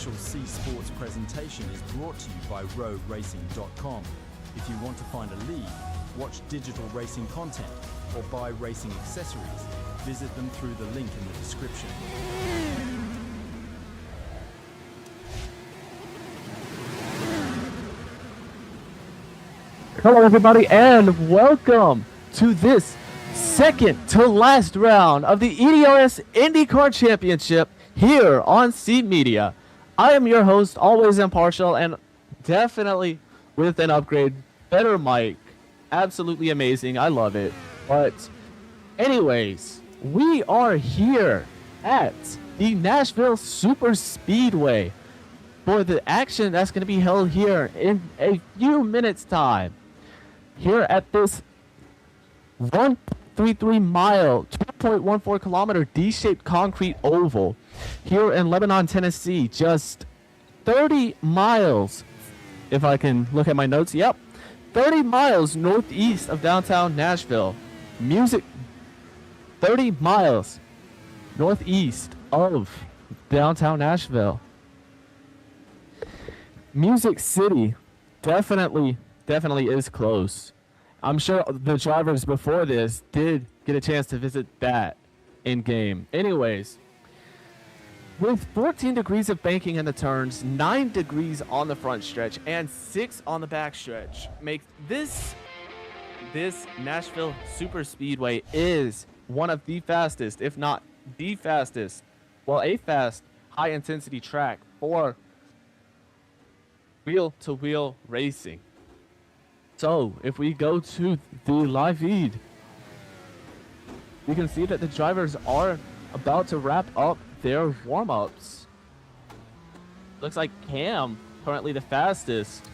special C Sports presentation is brought to you by RowRacing.com. If you want to find a league, watch digital racing content, or buy racing accessories, visit them through the link in the description. Hello everybody and welcome to this second to last round of the EDRS Indycar Championship here on C Media. I am your host, always impartial and definitely with an upgrade, better mic, absolutely amazing, I love it. But anyways, we are here at the Nashville Super Speedway for the action that's going to be held here in a few minutes time. Here at this 133 mile, 2.14 kilometer D-shaped concrete oval here in Lebanon, Tennessee, just 30 miles, if I can look at my notes, 30 miles northeast of downtown Nashville. 30 miles northeast of downtown Nashville. Music City definitely is close. I'm sure the drivers before this did get a chance to visit that in game. Anyways, with 14 degrees of banking in the turns, 9 degrees on the front stretch, and 6 on the back stretch, makes this Nashville Super Speedway is one of the fastest, if not the fastest, well, a fast, high-intensity track for wheel-to-wheel racing. So, if we go to the live feed, we can see that the drivers are about to wrap up their warm-ups. Looks like Cam, currently the fastest.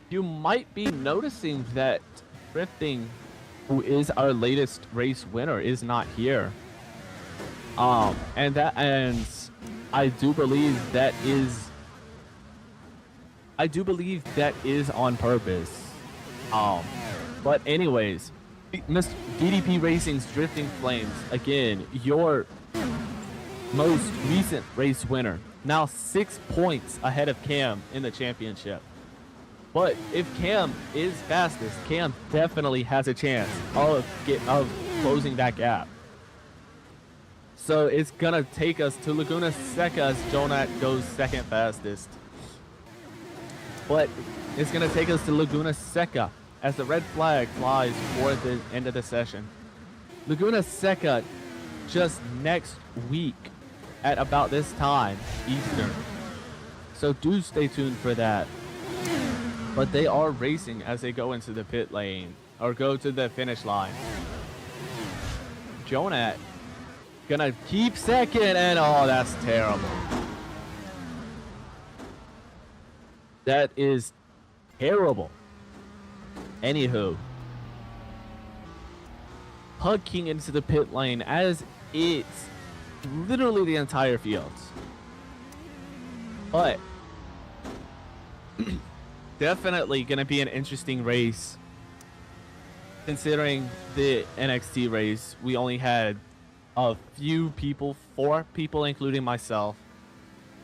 You might be noticing that Drifting, who is our latest race winner, is not here. And I do believe that is on purpose. But anyways, Mr. DDP Racing's Drifting Flames, again, your most recent race winner, now 6 points ahead of Cam in the championship. But if Cam is fastest, Cam definitely has a chance of closing that gap. So it's gonna take us to Laguna Seca as Jonat goes second fastest. But it's going to take us to Laguna Seca as the red flag flies for the end of the session. Laguna Seca just next week at about this time, Eastern. So do stay tuned for that. But they are racing as they go into the pit lane or go to the finish line. Jonat going to keep second, and oh, that's terrible. That is terrible. Anywho, pucking into the pit lane as it's literally the entire field. But definitely going to be an interesting race. Considering the NXT race, we only had a few people, 4 people including myself.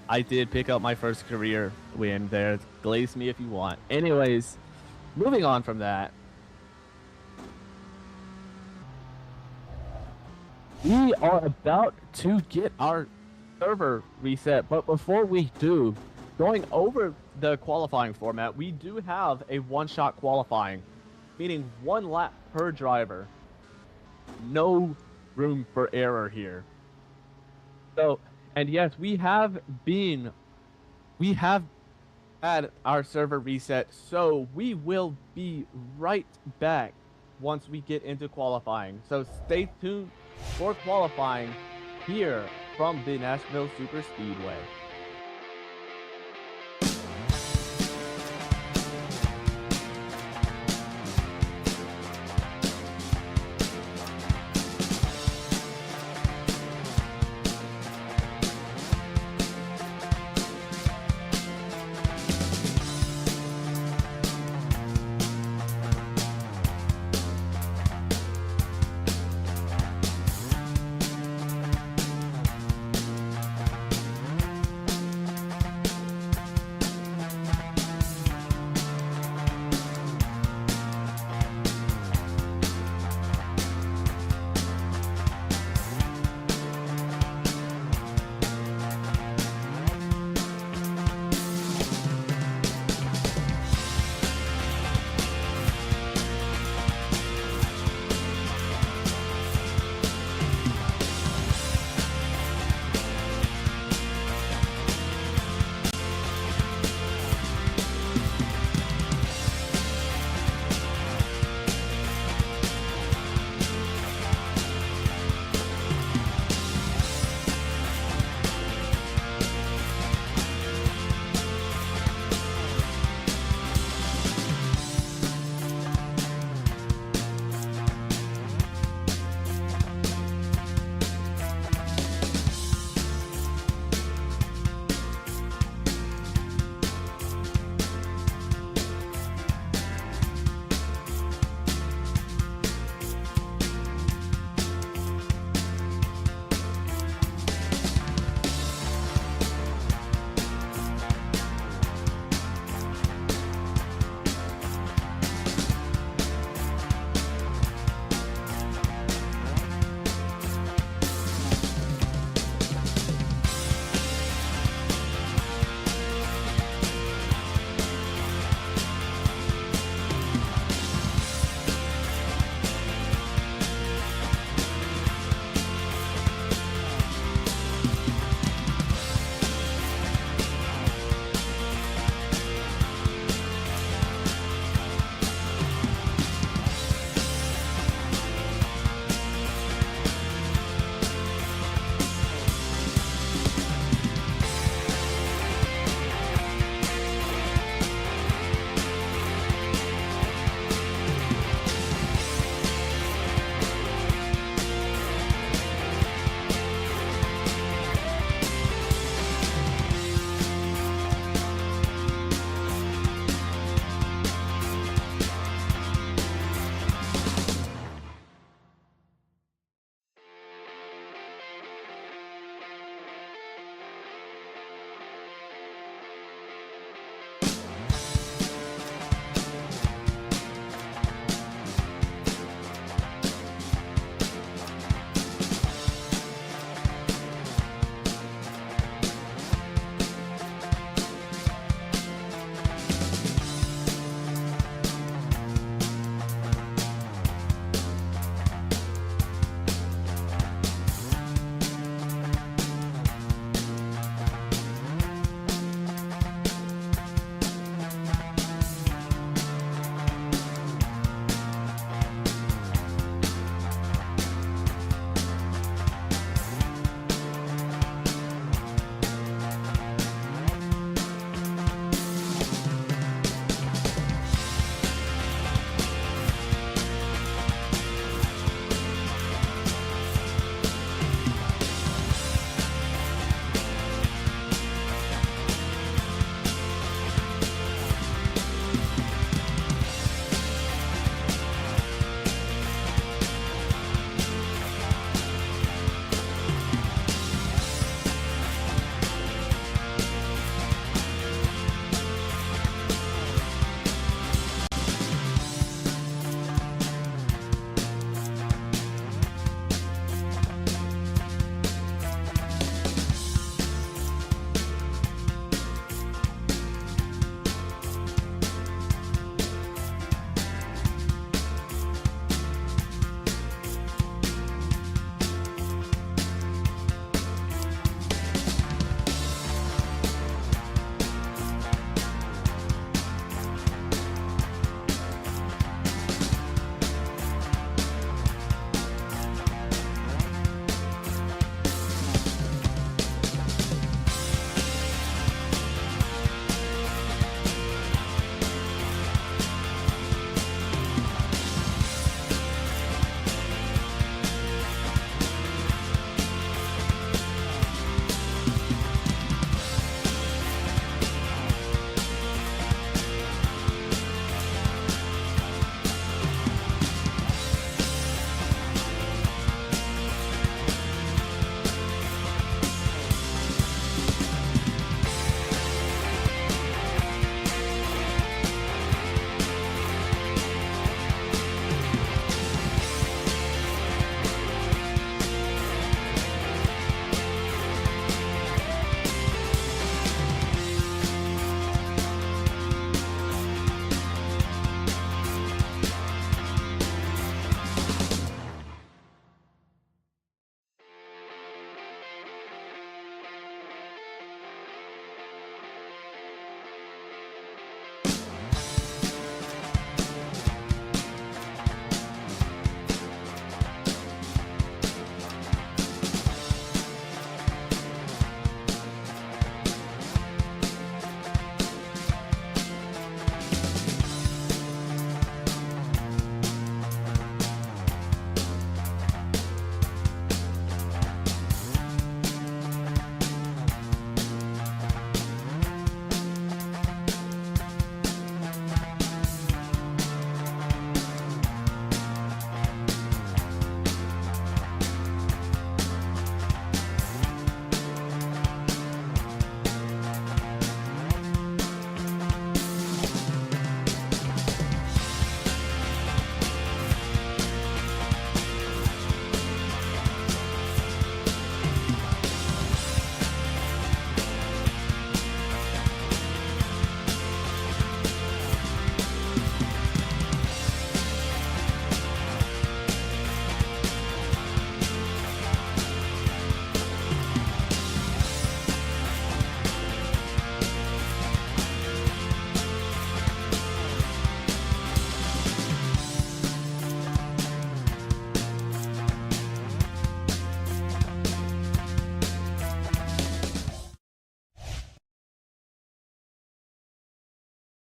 I did pick up my first career win there. Glaze me if you want. Anyways, moving on from that. We are about to get our server reset, but before we do, going over the qualifying format, we do have a one-shot qualifying, meaning 1 lap per driver. No room for error here. So, and yes, we have had our server reset, so we will be right back once we get into qualifying. So stay tuned for qualifying here from the Nashville Super Speedway.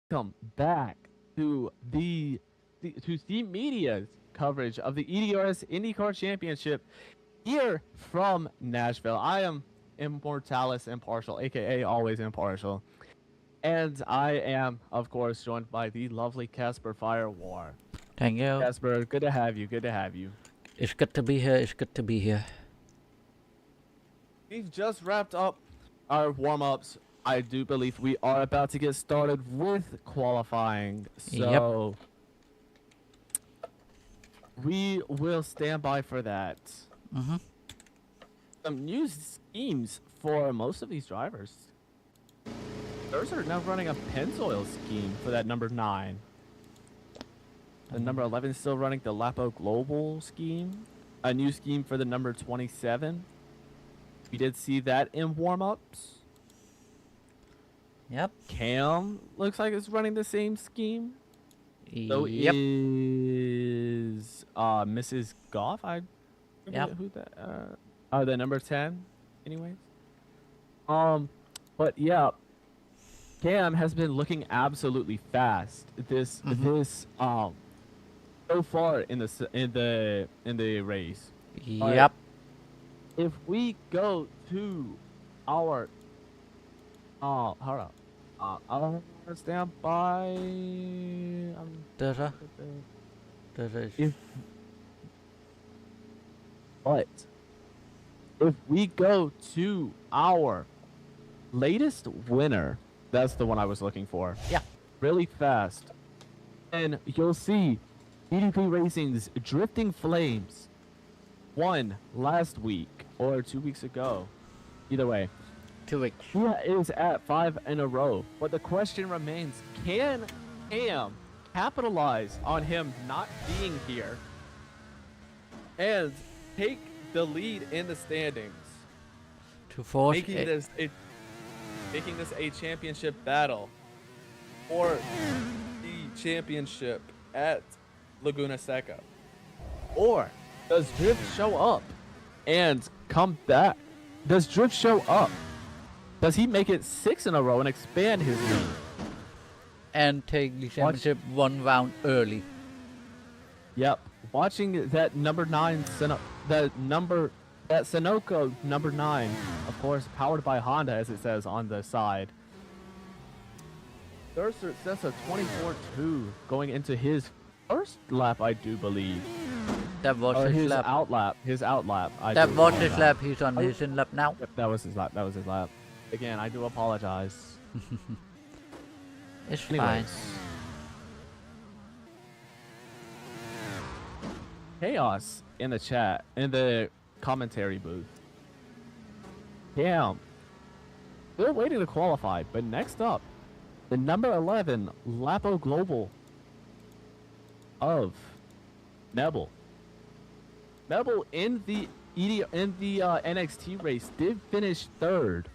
welcome back to the media's coverage of the EDRS IndyCar Championship here from Nashville. I am Immortalis Impartial, aka Always Impartial, and I am, of course, joined by the lovely Casper Firewar. Thank you. Casper, good to have you. Good to have you. It's good to be here. It's good to be here. We've just wrapped up our warm-ups. I do believe we are about to get started with qualifying. So we will stand by for that. Some new schemes for most of these drivers. Those are now running a Pennzoil scheme for that number 9. The number 11 is still running the Lapo Global scheme. A new scheme for the number 27. We did see that in warm-ups. Yep. Cam looks like it's running the same scheme. So Yep. is Mrs. Goff? Yep. Who that? The number 10. Anyways. But yeah, Cam has been looking absolutely fast. This so far in the race. Yep. If we go to our hold on. I'll stand by. There's If we go to our latest winner, that's the one I was looking for. Yeah. Really fast. And you'll see BDP Racing's Drifting Flames won last week or 2 weeks ago. Either way. 2 weeks. He is at 5 in a row. But the question remains, can Cam capitalize on him not being here and take the lead in the standings? To force Making it. this a championship battle for the championship at Laguna Seca? Or does Drift show up and come back? Does Drift show up? Does he make it 6 in a row and expand his lead? And take the championship 1 round early. Yep. Watching that number 9 that Sunoco number 9, of course, powered by Honda, as it says on the side. Durser sets a 24-2 going into his first lap, I do believe. That was Or his his lap. outlap. His outlap. That was his lap. He's on his in lap now. Yep, that was his lap. That was his lap. Again, I do apologize. It's fine. Anyways. Chaos in the chat, in the commentary booth. Damn. They're waiting to qualify, but next up, the number 11 Lapo Global of Nebel. Nebel in the NXT race did finish 3rd.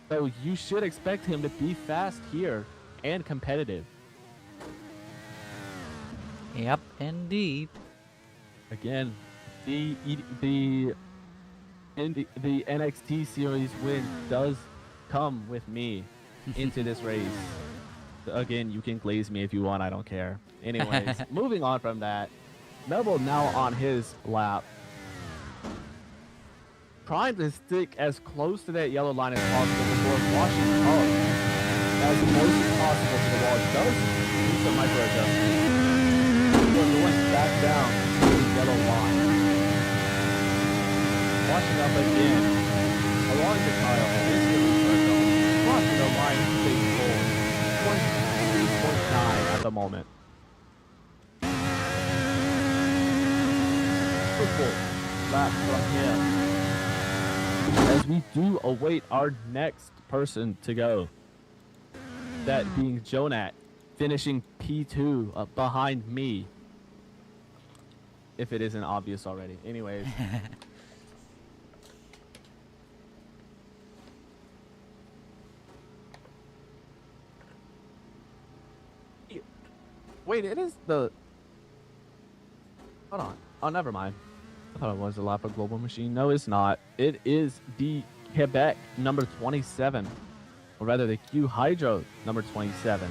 So you should expect him to be fast here and competitive. Yep, indeed. Again, the NXT series win does come with me into this race. Again, you can glaze me if you want, I don't care. Anyways, moving on from that, Nebel now on his lap, trying to stick as close to that yellow line as possible before washing up as close as possible to the wall. Does use some micro adjustment before going back down to the yellow line. Washing up again along the tile into the circle, crossing the line to the goal. 23.9 at the moment. Triple lap from him. As we do await our next person to go. That being Jonat, finishing P2 behind me. If it isn't obvious already. Anyways. Wait, it is the... Hold on. Oh, never mind. I thought it was the Lapa Global Machine. No, it's not. It is the Quebec number 27. Or rather, the Q Hydro number 27.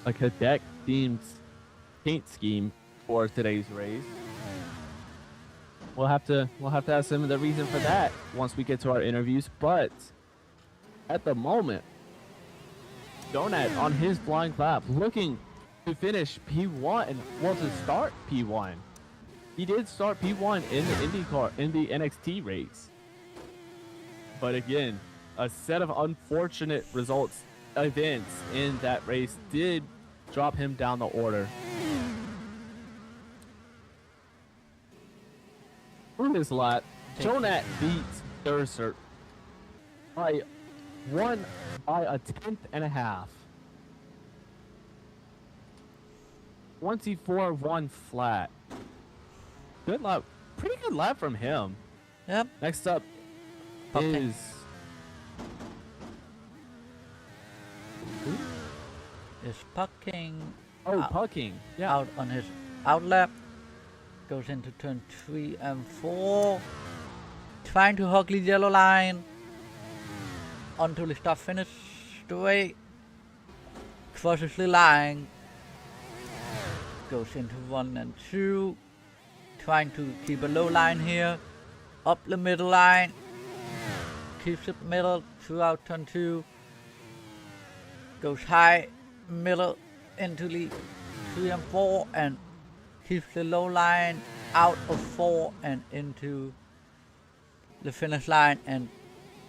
a cadet themed paint scheme for today's race. We'll have to ask them the reason for that once we get to our interviews. But at the moment, Donut on his flying lap, looking to finish P1. Well, to start P1. He did start P1 in the IndyCar in the NXT race. But again, a set of unfortunate events in that race did drop him down the order. Through his lap, Donut beats Durser by a tenth and a half. 24-1 flat. Good lap. Pretty good lap from him. Yep. Next up Okay. Is Pucking Pucking. Yeah. out on his outlap. Goes into turn 3 and 4. Trying to hug the yellow line until the start finish straight. Crosses the line. Goes into 1 and 2. Trying to keep a low line here. Up the middle line. Keeps it middle throughout turn 2. Goes high, middle into the 3 and 4 and keeps the low line out of 4 and into the finish line and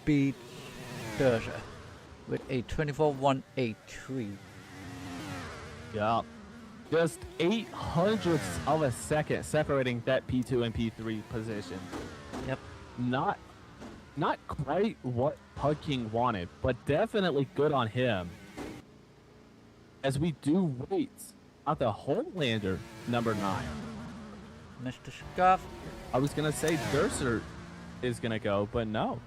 beats Durser with a 24-183. Yeah. Just 0.08 of a second separating that P2 and P3 position. Yep. Not quite what Pucking wanted, but definitely good on him. As we do wait at the Homelander number 9. Mr. Scuff. I was gonna say Durser is gonna go, but no.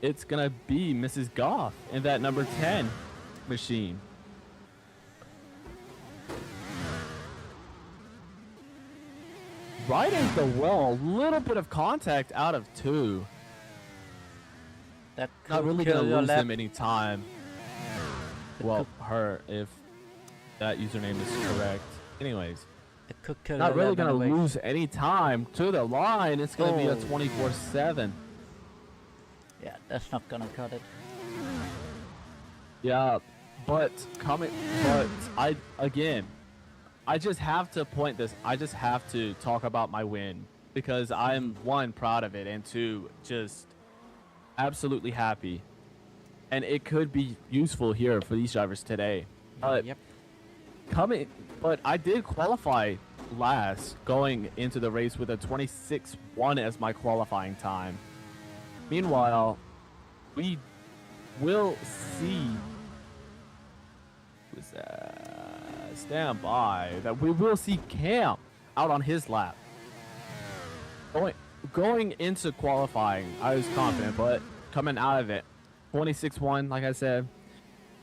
It's gonna be Mrs. Goff in that number 10 machine. Right into the well, a little bit of contact out of 2. That Not could really kill gonna your lose lap. him any time. Well, her, if that username is correct. Anyways, It could kill not your really lap gonna anyways. lose any time to the line. It's gonna be a Oh. 24/7. Yeah, that's not gonna cut it. Yeah, but I just have to point this. I just have to talk about my win because I'm one, proud of it, and two, just absolutely happy. And it could be useful here for these drivers today. Yep. But I did qualify last going into the race with a 26-1 as my qualifying time. Meanwhile, we will see. Stand by. That we will see Cam out on his lap. Going into qualifying, I was confident, but coming out of it, 26-1, like I said,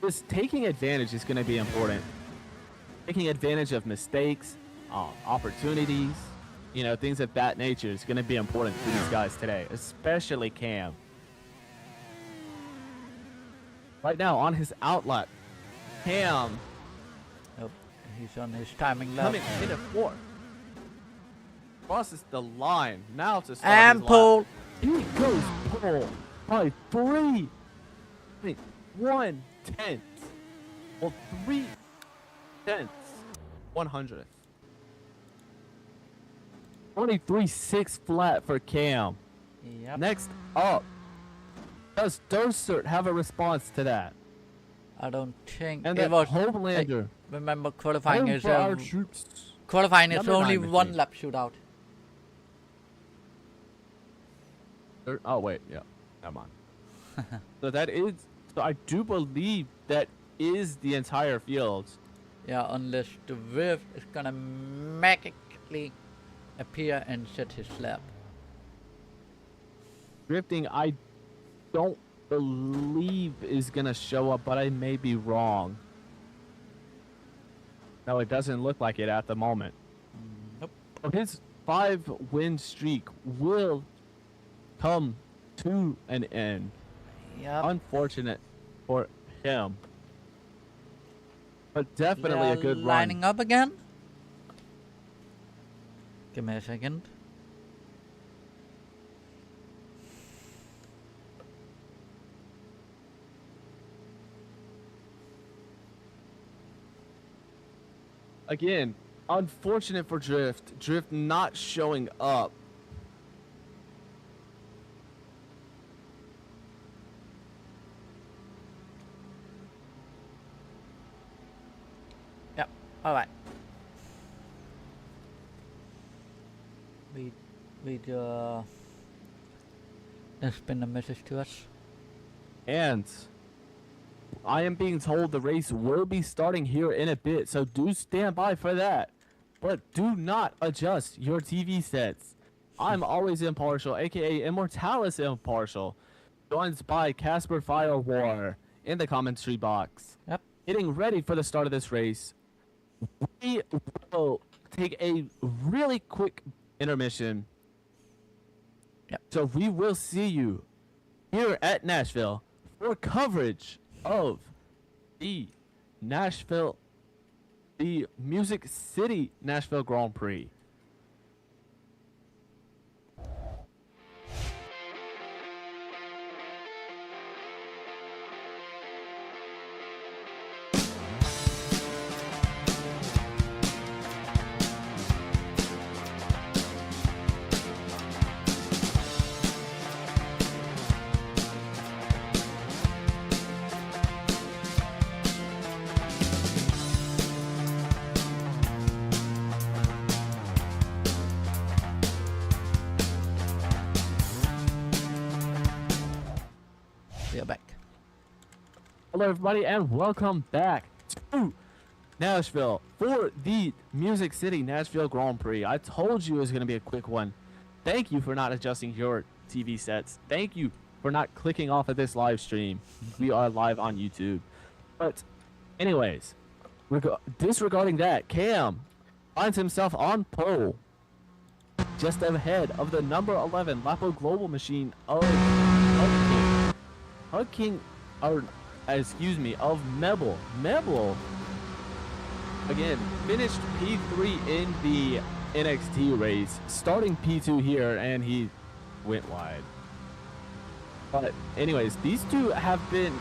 just taking advantage is going to be important. Taking advantage of mistakes, opportunities, things of that nature is going to be important for these guys today, especially Cam. Right now, on his outlet, Cam Nope. He's on his timing lap. coming in at 4. Crosses the line now to start And his lap. pull. He goes pull by 1/10. Well, 3/10. 100th. 23.6 flat for Cam. Yep. Next up, does Dostert have a response to that? I don't think And it that was. Homelander. Remember, qualifying Home is for our troops. Number only 9 one machine. lap shootout. Oh wait, yeah, never mind. So I do believe that is the entire field. Yeah, unless the Rift is gonna magically appear and set his lap. Drifting, I don't believe is gonna show up, but I may be wrong. No, it doesn't look like it at the moment. Nope. So his 5-win streak will come to an end. Yep. Unfortunate for him. but definitely a They're good lining run. up again. Give me a second. Again, unfortunate for Drift. Drift not showing up. Yep. All right. There's been a message to us. And I am being told the race will be starting here in a bit, so do stand by for that. But do not adjust your TV sets. I'm always impartial, aka Immortalis impartial. Joined by Casper Firewar in the commentary box. Yep. Getting ready for the start of this race. We will take a really quick intermission. Yep. So we will see you here at Nashville for coverage of the Music City Nashville Grand Prix. We are back. Hello, everybody, and welcome back to Nashville for the Music City Nashville Grand Prix. I told you it was going to be a quick one. Thank you for not adjusting your TV sets. Thank you for not clicking off of this live stream. We are live on YouTube. But anyways, disregarding that, Cam finds himself on pole, just ahead of the number 11 Lapo Global machine of Mebel. Mebel, again, finished P3 in the NXT race, starting P2 here, and he went wide. But anyways, these two have been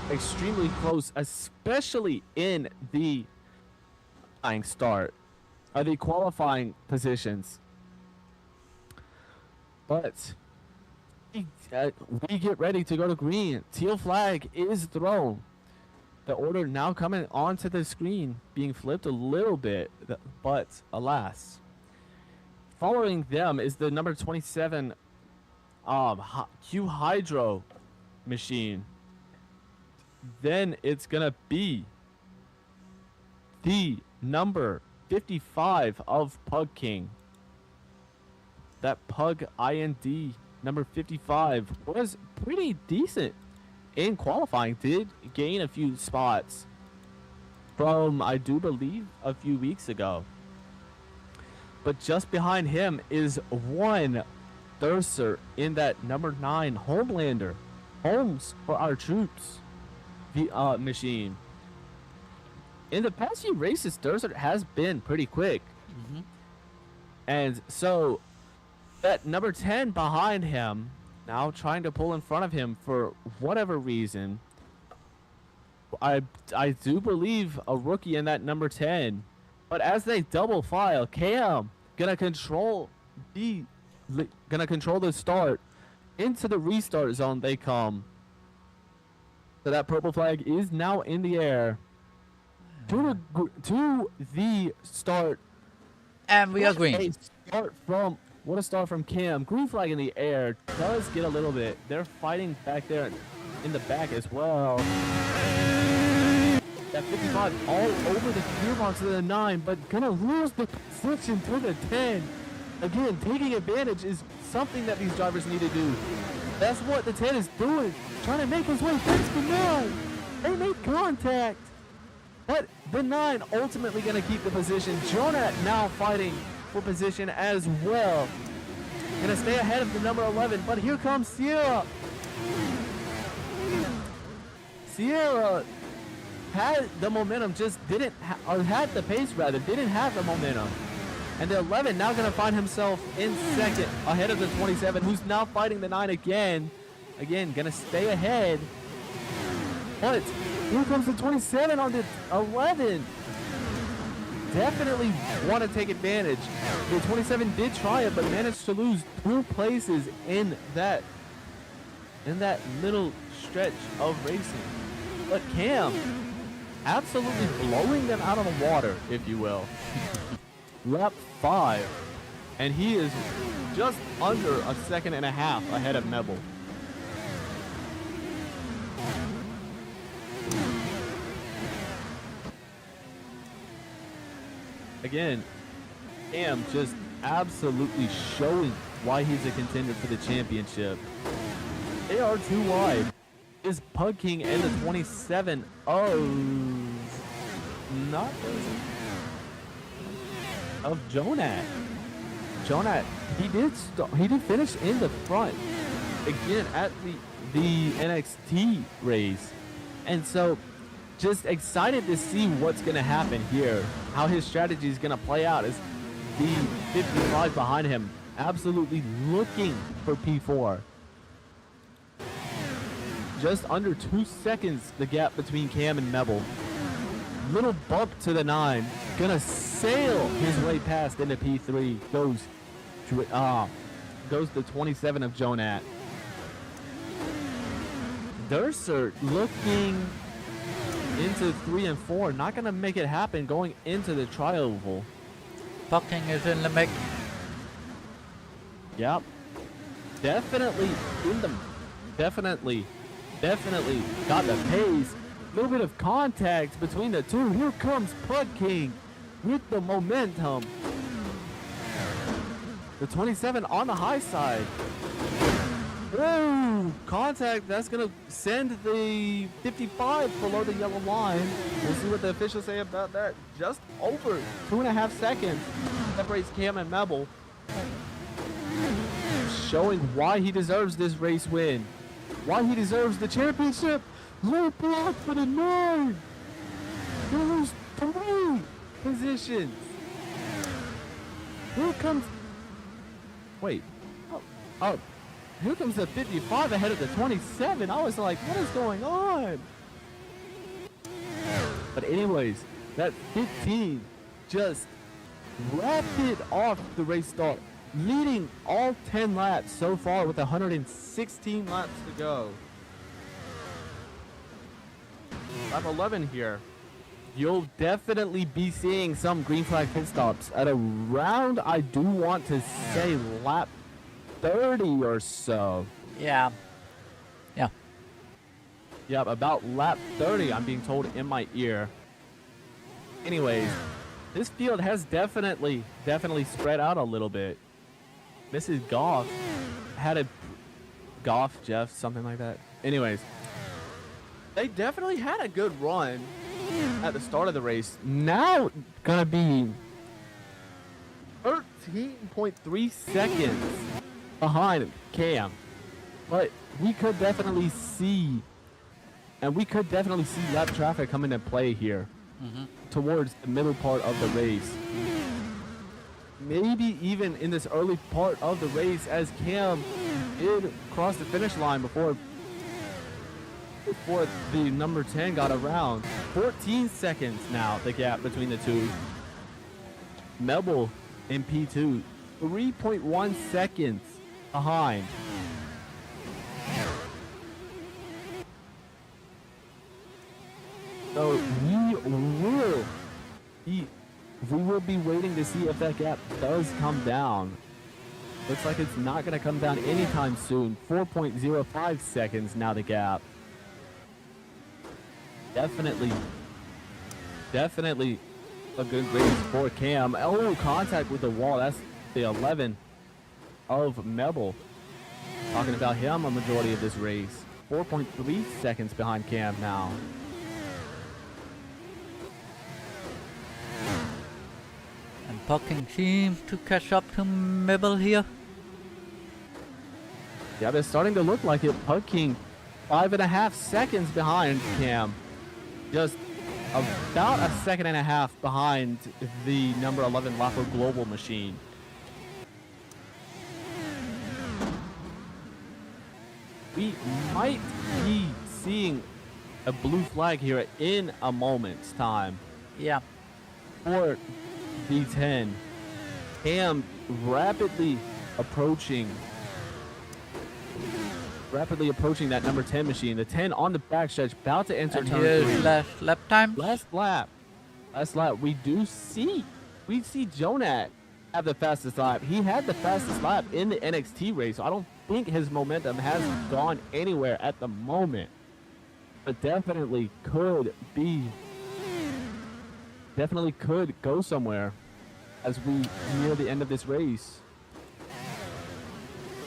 extremely close, especially in the qualifying positions. But we get ready to go to green. Teal flag is thrown. The order now coming onto the screen, being flipped a little bit, but alas. Following them is the number 27 Q Hydro machine. Then it's gonna be the number 55 of Pug King. That Pug IND number 55 was pretty decent in qualifying. Did gain a few spots from, I do believe, a few weeks ago. But just behind him is one Thurser in that number 9 Homelander. Homes for our troops. The machine. In the past few races, Thurser has been pretty quick. Mm-hmm. And so that number 10 behind him, now trying to pull in front of him for whatever reason. I do believe a rookie in that number 10. But as they double file, Cam gonna control the start. Into the restart zone they come. So that purple flag is now in the air. To the start. And we are green. What a start from Cam. Green flag in the air does get a little bit. They're fighting back there in the back as well. That 55 all over the gearbox of the 9, but gonna lose the position to the 10. Again, taking advantage is something that these drivers need to do. That's what the 10 is doing. Trying to make his way past the 9. They made contact. But the 9 ultimately gonna keep the position. Jonah now fighting for position as well. Gonna stay ahead of the number 11, but here comes Sierra. Sierra had the momentum, just didn't, or had the pace rather, didn't have the momentum. And the 11 now going to find himself in second, ahead of the 27, who's now fighting the 9 again. Again, going to stay ahead. But here comes the 27 on the 11. Definitely want to take advantage. The 27 did try it, but managed to lose 2 places in that little stretch of racing. But Cam absolutely blowing them out of the water, if you will. Lap 5, and he is just under a second and a half ahead of Mebel. Again, Cam just absolutely showing why he's a contender for the championship. They are too wide. Is Pug King and the 27 of Jonat. Jonat, he did finish in the front again at the NXT race, and so just excited to see what's gonna happen here, how his strategy is gonna play out as the 55 behind him absolutely looking for P4. Just under 2 seconds the gap between Cam and Mebel. Little bump to the 9, gonna sail his way past into P3. Goes the 27 of Jonat. Durser looking into 3 and 4, not gonna make it happen going into the tri-oval. Bucking is in the mix. Yep, definitely in the, definitely got the pace. A little bit of contact between the two. Here comes Pug King with the momentum. The 27 on the high side. Whoa! Contact, that's going to send the 55 below the yellow line. We'll see what the officials say about that. Just over 2.5 seconds separates Cam and Mebel. Showing why he deserves this race win. Why he deserves the championship. Low block for the 9. There's 3 positions. Here comes... Wait. Oh. Here comes the 55 ahead of the 27. I was like, what is going on? But anyways, that 15 just wrapped it off the race start, leading all 10 laps so far with 116 laps to go. Lap 11 here. You'll definitely be seeing some green flag pit stops at around, I do want to say, lap 30 or so. Yeah. Yep, about lap 30, I'm being told in my ear. Anyways, this field has definitely spread out a little bit. Mrs. Goff had a... Jeff, something like that. Anyways, they definitely had a good run at the start of the race. Now, gonna be 13.3 seconds behind Cam. But we could definitely see, lap traffic come into play here towards the middle part of the race. Maybe even in this early part of the race, as Cam did cross the finish line before the number 10 got around. 14 seconds now, the gap between the two. Mebel in P2, 3.1 seconds behind. So we will be waiting to see if that gap does come down. Looks like it's not going to come down anytime soon. 4.05 seconds now the gap. Definitely a good race for Cam. Oh, contact with the wall. That's the 11 of Mebel. Talking about him a majority of this race. 4.3 seconds behind Cam now. And Bucking seems to catch up to Mebel here. Yeah, they're starting to look like it. Pug King 5.5 seconds behind Cam. Just about a second and a half behind the number 11 Lapa Global machine. We might be seeing a blue flag here in a moment's time Yeah. for D10. Cam rapidly approaching that number 10 machine. The 10 on the backstretch, about to enter And turn here's 3. last lap time. Last lap. We see Jonat have the fastest lap. He had the fastest lap in the NXT race. So I don't think his momentum has gone anywhere at the moment, but definitely could go somewhere as we near the end of this race.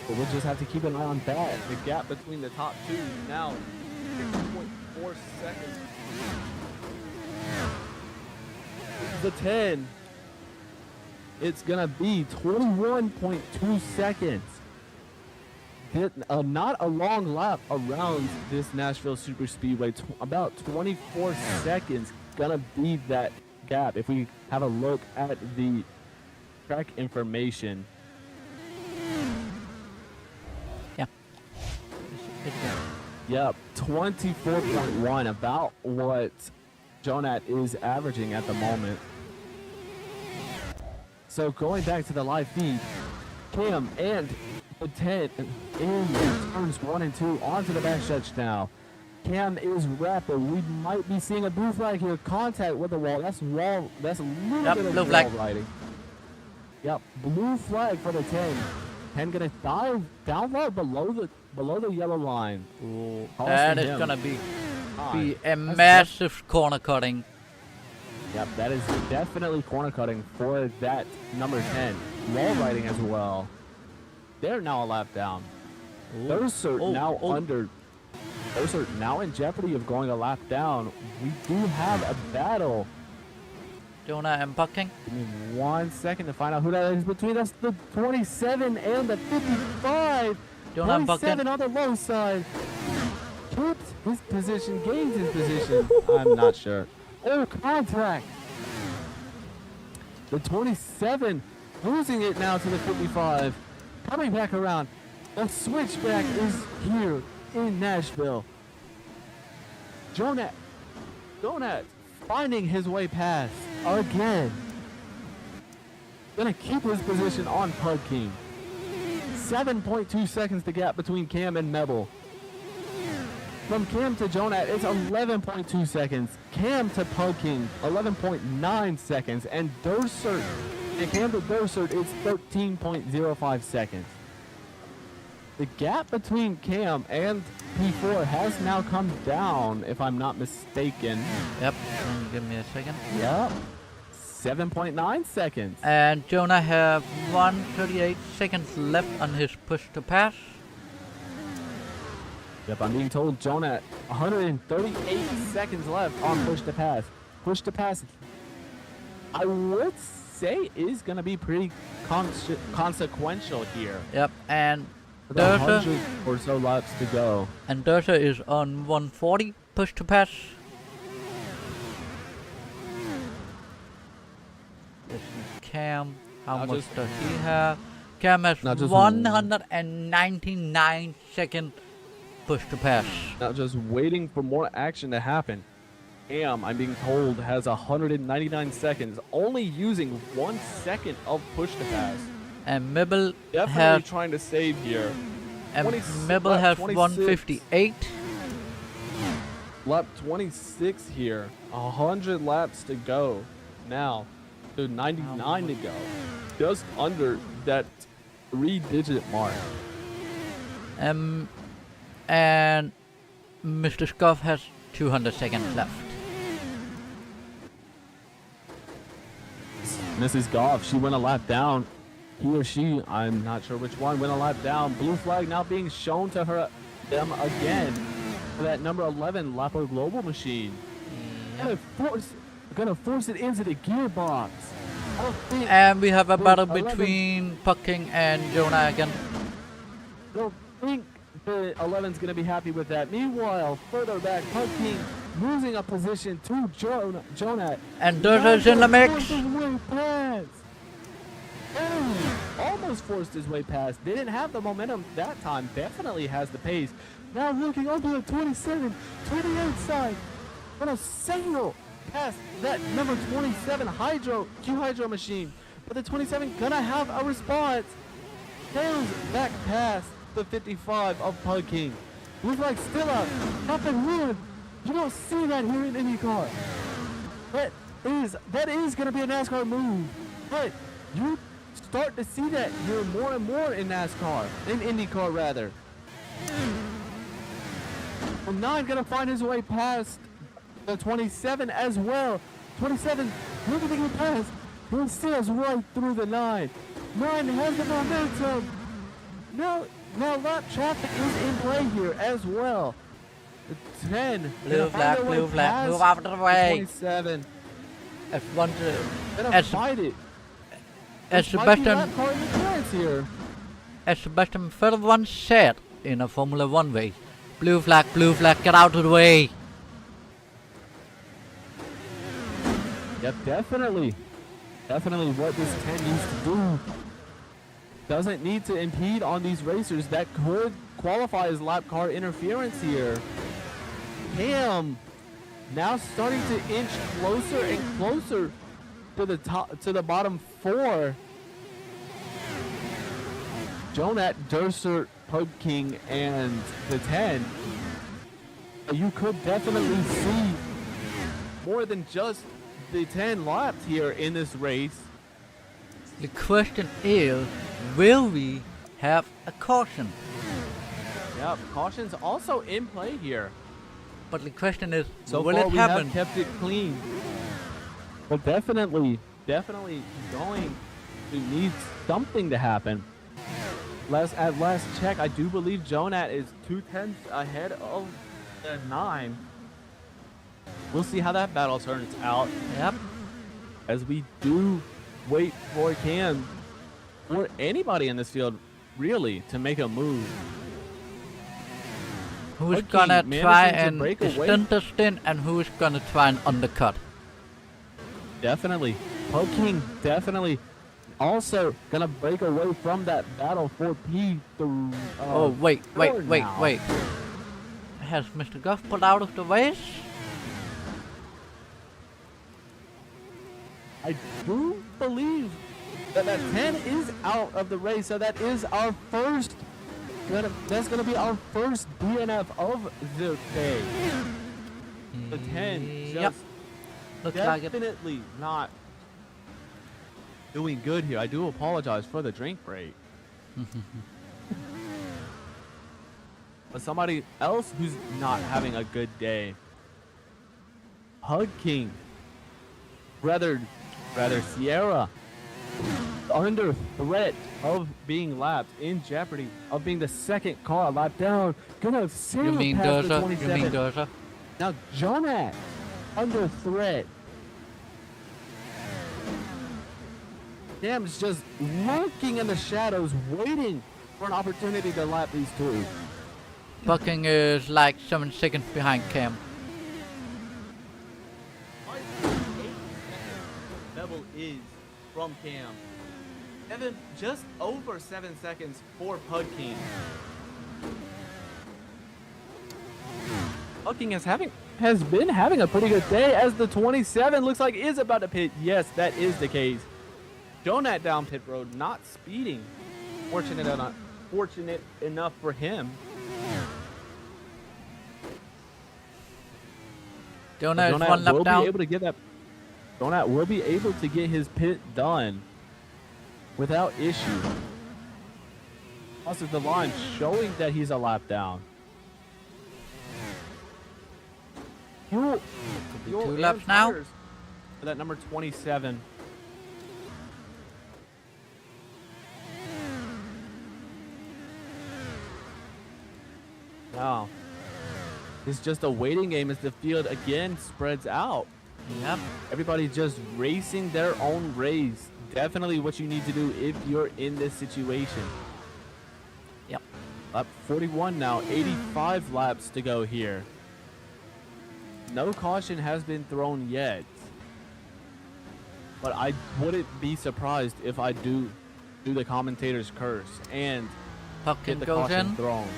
But we'll just have to keep an eye on that. The gap between the top two now 6.4 seconds. The 10, it's gonna be 21.2 seconds. Not a long lap around this Nashville Super Speedway. About 24 seconds gonna be that gap if we have a look at the track information. Yeah. Yep, 24.1, about what Jonat is averaging at the moment. So going back to the live feed, Cam and the 10 in turns 1 and 2 onto the backstretch now. Cam is rapid. We might be seeing a blue flag here. Contact with the wall. That's a little bit of blue wall flag. riding. Yep, blue flag for the 10. 10 gonna dive down low below the yellow line. That is gonna be a massive corner cutting. Yep, that is definitely corner cutting for that number 10. Wall riding as well. They're now a lap down. Those are now in jeopardy of going a lap down. We do have a battle. Jonah and Bucking. Give me 1 second to find out who that is between us. The 27 and the 55. Jonah and 27 Bucking. on the low side. Keeps his position, gains his position. I'm not sure. Oh, contact. The 27 losing it now to the 55. Coming back around. The switchback is here in Nashville. Jonat finding his way past again. Gonna keep his position on Pug King. 7.2 seconds the gap between Cam and Mebel. From Cam to Jonat, it's 11.2 seconds. Cam to Pug King, 11.9 seconds. And Dursert, and Cam to Dursert, it's 13.05 seconds. The gap between Cam and P4 has now come down, if I'm not mistaken. Yep. Give me a second. Yep. 7.9 seconds. And Jonah have 138 seconds left on his push to pass. Yep, I'm being told Jonah 138 seconds left on push to pass. Push to pass, I would say, is going to be pretty consequential here. Yep. And With 100 or so laps to go. And Dursa is on 140 push to pass. This is Cam. How Now much just- does he have? Cam has Now just- 199 second push to pass. Now just waiting for more action to happen. Cam, I'm being told, has 199 seconds, only using 1 second of push to pass. And Mibble Definitely has trying to save here. and 20 Mibble lap has 26. 158. Lap 26 here. 100 laps to go. Now, to 99 to go. Just under that 3-digit mark. And Mr. Scuff has 200 seconds left. Mrs. Goff, she went a lap down. He or she, I'm not sure which one, went a lap down. Blue flag now being shown to them again for that number 11 Lapa Global machine. Gonna force it into the gearbox. I don't think, And we have a battle 11. between Pucking and Jonah again. don't think the 11's gonna be happy with that. Meanwhile, further back, Pug King losing a position to Jonah. And Dursa's in the mix. Almost forced his way past. Didn't have the momentum that time. Definitely has the pace. Now looking onto the 27, 28 side. Gonna sail past that number 27 Hydro machine. But the 27 gonna have a response. Sails back past the 55 of Pug King. Looks like still up and ruined. You don't see that here in Indycar. That is gonna be a NASCAR move. But you start to see that here more and more in NASCAR, in IndyCar rather. Well, 9 gonna find his way past the 27 as well. 27 looking to get past. He sails right through the 9. 9 has the momentum. Now lap traffic is in play here as well. The 10. Blue flag, move out of the way. 27. S1 Gonna fight it. as Sebastian third one said in a Formula 1 race. Blue flag, get out of the way. Yep, definitely what this 10 needs to do. Doesn't need to impede on these racers that could qualify as lap car interference here. Cam now starting to inch closer and closer to the top, to the bottom 4. Jonat, Durser, Pug King, and the 10. You could definitely see more than just the 10 laps here in this race. The question is, will we have a caution? Yep, caution's also in play here. But the question is, So will far it we happen? have kept it clean. Well, definitely going to need something to happen. At last check, I do believe Jonat is 2/10 ahead of the 9. We'll see how that battle turns out. Yep. As we do wait for Cam or anybody in this field really to make a move. Who's Pug gonna King try managing to and break away. extend the stint, and who's gonna try and undercut? Definitely. Pug King definitely also gonna break away from that battle for P3. Oh, wait. now. Has Mr. Guff pulled out of the race? I do believe that 10 is out of the race, so that is our first. That's gonna be our first DNF of the day. The 10 Yep. just Looks like it. definitely not doing good here. I do apologize for the drink break. But somebody else who's not having a good day. Pug King. Rather Sierra. Under threat of being lapped, in jeopardy of being the second car lapped down. Gonna sail You mean past the Dursa? 27. You mean Dursa? Now Jonat under threat. Cam's just lurking in the shadows, waiting for an opportunity to lap these two. Bucking is like 7 seconds behind Cam. Level is from Cam. Evan, just over 7 seconds for Pug King. Pug King has been having a pretty good day as the 27 looks like is about to pit. Yes, that is the case. Jonat down pit road, not speeding. Fortunate enough for him. Jonah is 1 lap down. Jonat will be able to get his pit done without issue. Also, the line showing that he's a lap down. Fuel 2 laps now. For that number 27. Wow. It's just a waiting game as the field again spreads out. Yep. Everybody just racing their own race. Definitely what you need to do if you're in this situation. Yep. Lap 41 now, 85 laps to go here. no caution has been thrown yet. But I wouldn't be surprised if I do the commentator's curse and Puck get the goes caution in. thrown.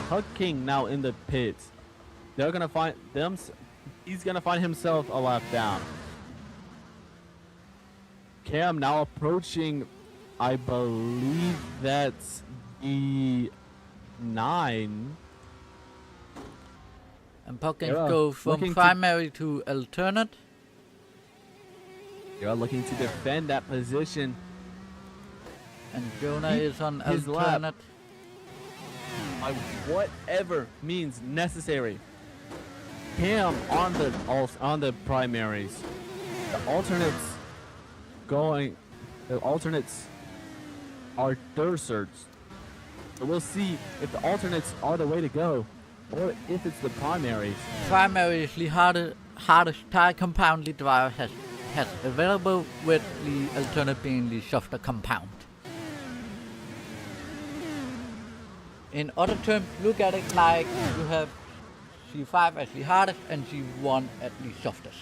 Huck King now in the pits. They're gonna find them. He's gonna find himself a lap down. Cam now approaching. I believe that's the 9. And Puckins Yeah, go from looking to- primary to alternate. They're looking to defend that position. And Jonah is on his lap. alternate. By whatever means necessary. Cam on the primaries. The alternates are Durserts. So we'll see if the alternates are the way to go, or if it's the primaries. Primary is the hardest tire compound the driver has available, with the alternate being the softer compound. In other terms, look at it like you have C5 as the hardest and C1 as the softest.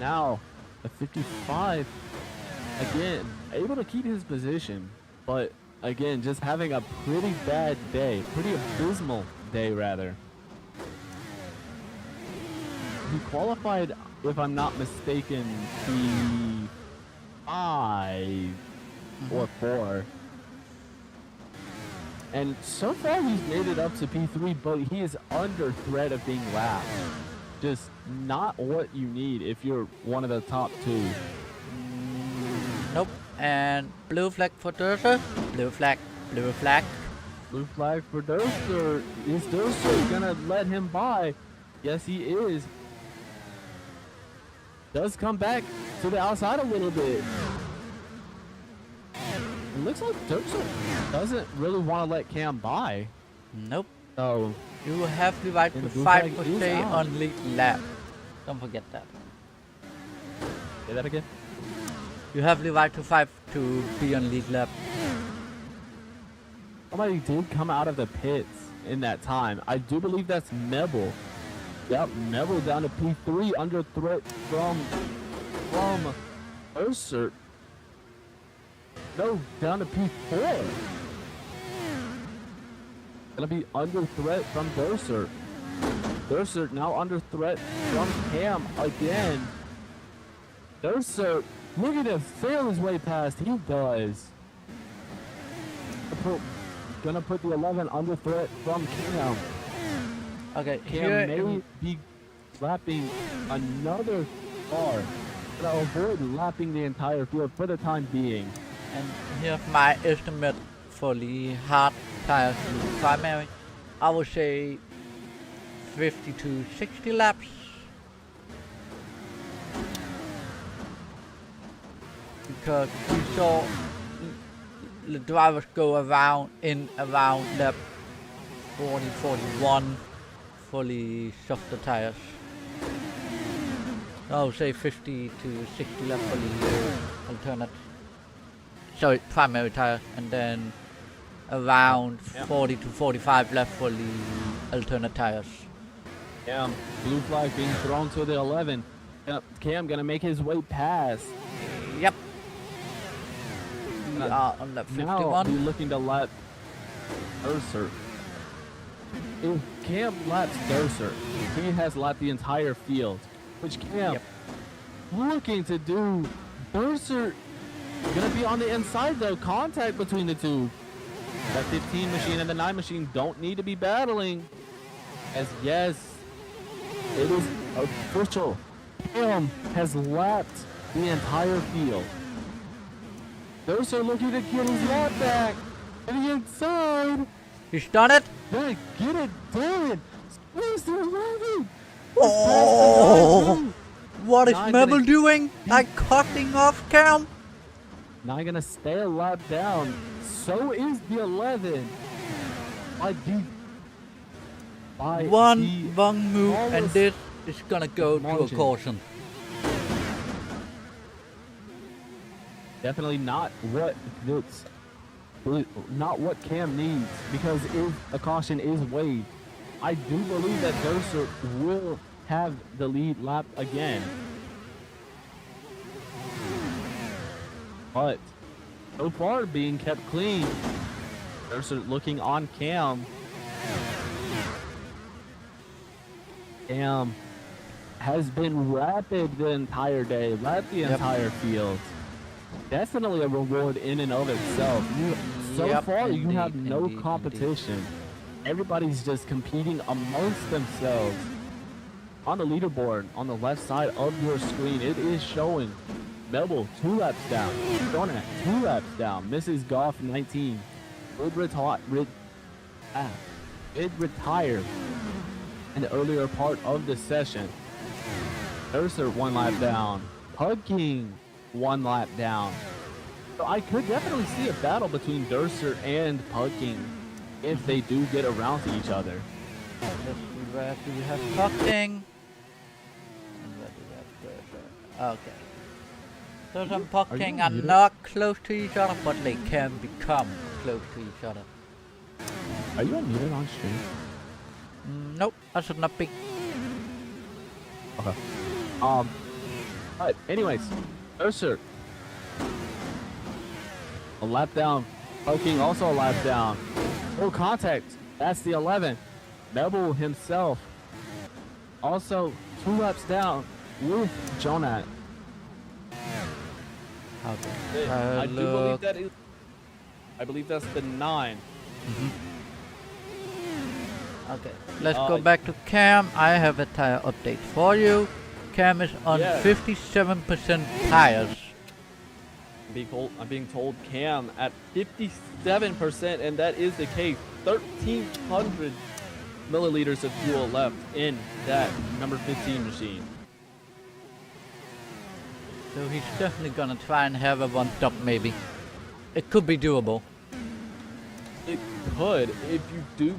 Now, the 55, again, able to keep his position, but again, just having a pretty bad day, pretty abysmal day rather. He qualified, if I'm not mistaken, P5 or 4. And so far he's made it up to P3, but he is under threat of being lapped. Just not what you need if you're one of the top 2. Nope. And blue flag for Durser. Blue flag. Blue flag. Blue flag for Durser. Is Durser gonna let him by? Yes, he is. Does come back to the outside a little bit. It looks like Durser doesn't really want to let Cam by. Nope. So You have the right And to the blue fight flag for is stay out. on lead lap. Don't forget that. say that again. You have the right to fight to be on lead lap. Somebody did come out of the pits in that time. I do believe that's Mebble. Yep, Mebble down to P3 under threat from Ursert. No, down to P4. Gonna be under threat from Dursert. Dursert now under threat from Cam again. Dursert looking to fail his way past. He does. Gonna put the 11 under threat from Cam. Okay, Cam here may be lapping another car. Gonna avoid lapping the entire field for the time being. and here's my estimate for the hard tires in the primary. I would say 50 to 60 laps. Because we saw the drivers go around lap 40, 41 for the softer tires. I would say 50 to 60 laps for the alternate. Sorry, primary tires, and then around 40 to 45 laps for the alternate tires. Cam, blue flag being thrown to the 11. Yep, Cam gonna make his way past. Yep. We are on lap Now be 51. looking to lap Durser. If Cam laps Durser, he has lapped the entire field, which Cam Yep. looking to do. Durser gonna be on the inside though. Contact between the two. That 15 machine and the 9 machine don't need to be battling. As yes, it is official. Cam has lapped the entire field. Durser looking to get his lap back to the inside. He's done it. Hey, get it done. Squeeze the 11. Oh! What is Nine Mabel gonna- doing? Like cutting off Cam? Now gonna stay a lap down. So is the 11. By One the wrong move and smallest this is gonna go to a margin. caution. Definitely not what this not what Cam needs, because if a caution is waived, I do believe that Durser will have the lead lap again. But so far being kept clean. Durser looking on Cam. Cam has been rapid the entire day, lapped the entire field. Definitely a reward in and of itself. So far, you have no competition. Everybody's just competing amongst themselves. On the leaderboard, on the left side of your screen, it is showing Melville 2 laps down. Donut 2 laps down. Mrs. Goff 19. Did retire in the earlier part of the session. Durser 1 lap down. Pug King 1 lap down. So I could definitely see a battle between Durser and Pug King if they do get around to each other. Let's see, where do we have Pug King? And where do we have Durser? Okay. Durser and Pug King are not close to each other, but they can become close to each other. Are you unmuted on stream? Nope, I should not be. Okay. But anyways, Durser a lap down. Pug King also a lap down. Full contact. That's the 11. Neville himself also 2 laps down with Jonat. Okay. I do believe that is. I believe that's the 9. Okay, let's go back to Cam. I have a tire update for you. Cam is on 57% tires. I'm being told Cam at 57%, and that is the case. 1,300 milliliters of fuel left in that number 15 machine. So he's definitely gonna try and have a one-stop maybe. It could be doable. It could, if you do.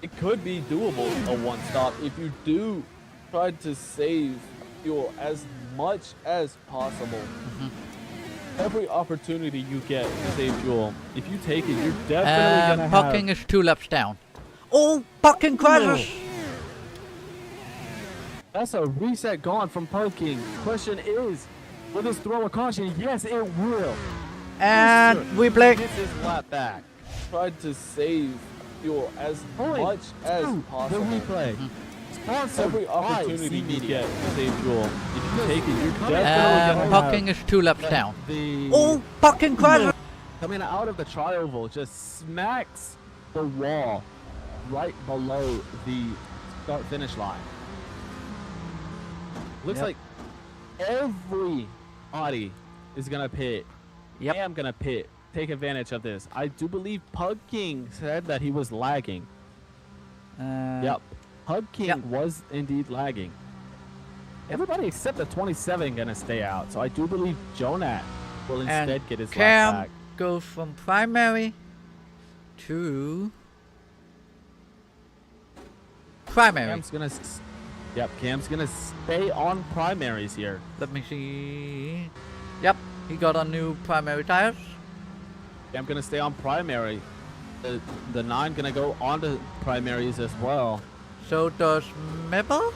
It could be doable, a one-stop, if you do try to save fuel as much as possible. Every opportunity you get to save fuel, if you take it, you're definitely gonna have... Pug King is 2 laps down. Oh, Pug King crashes! That's a reset gone from Pug King. Question is, will this throw a caution? Yes, it will. And we play. This is lap back. Tried to save fuel as much as possible. The replay. Every opportunity you get to save fuel, if you take it, you're definitely Pug King is 2 laps down. Oh, Pug King crashes! Coming out of the tri-oval, just smacks the wall right below the start-finish line. Looks like everybody is gonna pit. Yep. I'm gonna pit. Take advantage of this. I do believe Pug King said that he was lagging. Yep. Pug King was indeed lagging. Everybody except the 27 gonna stay out. So I do believe Jonat will instead get his lap back. Goes from primary to primary. Cam's gonna stay on primaries here. Let me see. Yep, he got on new primary tires. I'm gonna stay on primary. The 9 gonna go on to primaries as well. So does Mebel?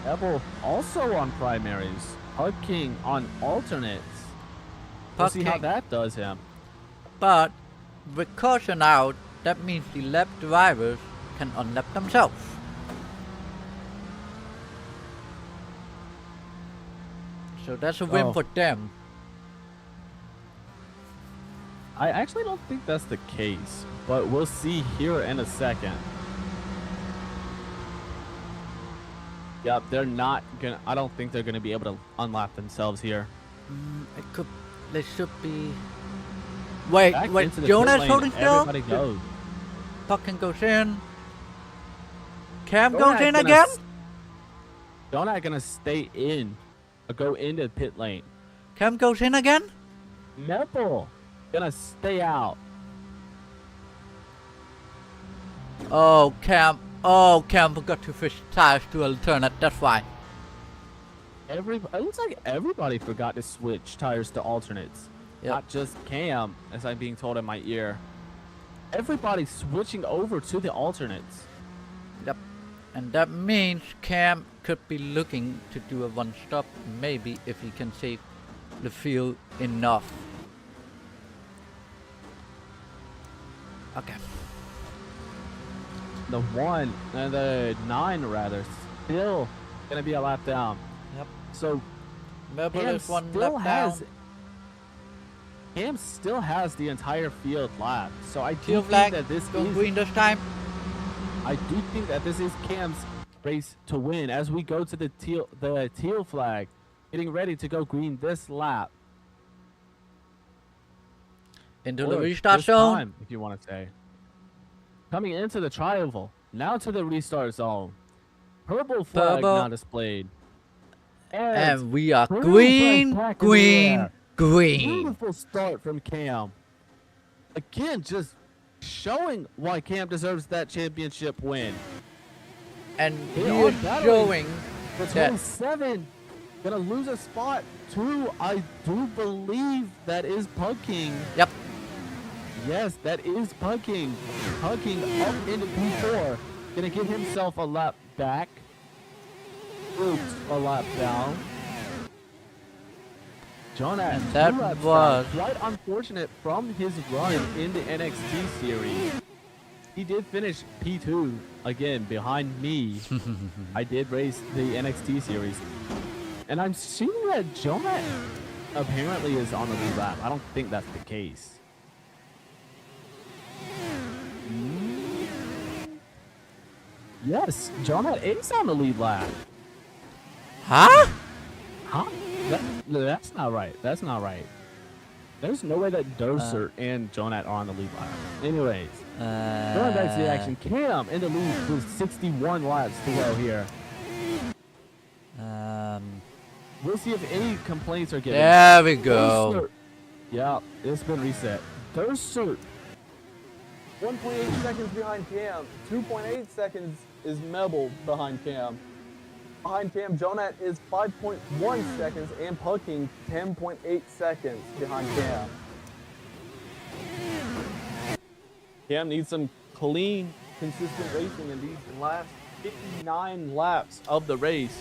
Mebel also on primaries. Pug King on alternates. We'll see how that does him. But with caution out, that means the lap drivers can unlap themselves. So that's a win for them. I actually don't think that's the case, but we'll see here in a second. Yep, they're not gonna. I don't think they're gonna be able to unlap themselves here. It could. They should be. Wait, Jonas holding still? Everybody goes. Pug King goes in. Cam goes in again? Donut gonna stay in. Or go into pit lane. Cam goes in again? Mebel gonna stay out. Oh, Cam forgot to fish tires to alternate, that's why. It looks like everybody forgot to switch tires to alternates. not just Cam, as I'm being told in my ear. Everybody's switching over to the alternates. Yep. And that means Cam could be looking to do a one stop, maybe if he can save the field enough. Okay. The 9 rather, still gonna be a lap down. Yep. So Rebel Cam is one still lap has down. Cam still has the entire field lap. So I do Teal think flag, that this go is green this time. I do think that this is Cam's race to win as we go to the teal flag, getting ready to go green this lap. Into Or the restart this zone. time, if you want to say. Coming into the tri-oval, now to the restart zone. Purple flag Purple. now displayed. And we are green green, flag back in the green, air. green. Beautiful start from Cam. Again, just showing why Cam deserves that championship win. And he They are is battling showing The that 27 gonna lose a spot to, I do believe that is Pug King. Yep. Yes, that is Pug King. Pug King up into P4. Gonna get himself a lap back. Oops, a lap down. Jonah, And that 2 laps was- down. Quite unfortunate from his run in the NXT series. He did finish P2 again behind me. I did race the NXT series. And I'm seeing that Jonah apparently is on the lead lap. I don't think that's the case. Yes, Jonah is on the lead lap. Huh? Huh? That's not right. That's not right. There's no way that Durser and Jonat are on the lead lap. Anyways, going back to the action, Cam in the lead with 61 laps to go here. We'll see if any complaints are given. There we go. Durser, yeah, it's been reset. Durser, 1.8 seconds behind Cam. 2.8 seconds is Mebel behind Cam. Behind Cam, Jonat is 5.1 seconds and Pucking 10.8 seconds behind Cam. Cam needs some clean, consistent racing in these last 59 laps of the race.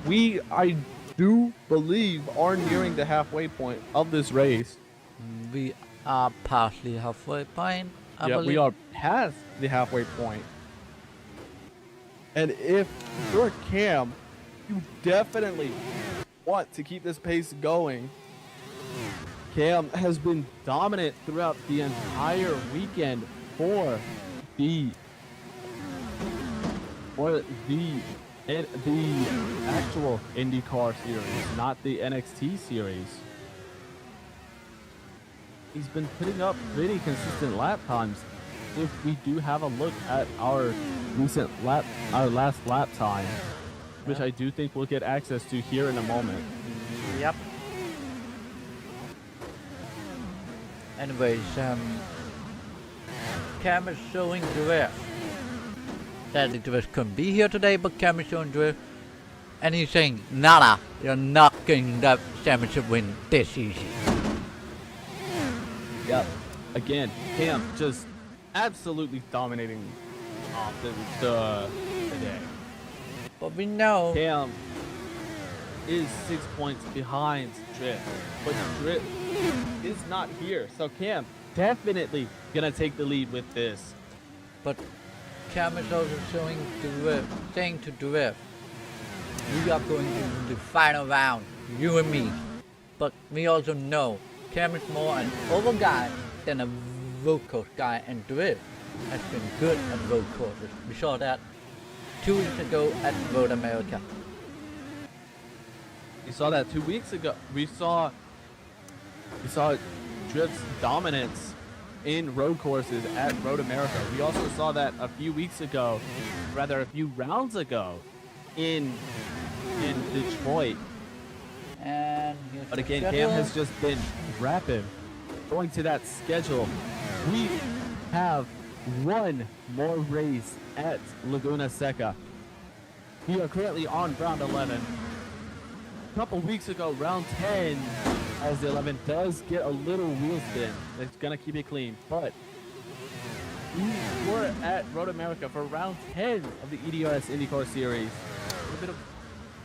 We, I do believe, are nearing the halfway point of this race. We are partially halfway point. I Yeah, believe. we are past the halfway point. And if you're Cam, you definitely want to keep this pace going. Cam has been dominant throughout the entire weekend for the actual IndyCar series, not the NXT series. He's been putting up pretty consistent lap times. If we do have a look at our last lap time, which I do think we'll get access to here in a moment. Yep. Anyways, Cam is showing drift. Sadly, drift couldn't be here today, but Cam is showing drift. And he's saying, Nada, you're not getting that championship win this easy. Yep. Again, Cam just absolutely dominating the day. But we know Cam is 6 points behind Drift, but Drift is not here. So Cam definitely gonna take the lead with this. But Cam is also showing drift, saying to drift, we are going to the final round, you and me. But we also know Cam is more an oval guy than a road course guy, and drift has been good at road courses. We saw that 2 weeks ago at Road America. We saw that 2 weeks ago. We saw Drift's dominance in road courses at Road America. We also saw that a few rounds ago in Detroit. And here's But the again, schedule. Cam has just been rapid. Going to that schedule, we have one more race at Laguna Seca. We are currently on round 11. A couple weeks ago, round 10 as the 11 does get a little wheel spin. It's gonna keep it clean, but we were at Road America for round 10 of the EDRS Indycar series. A little bit of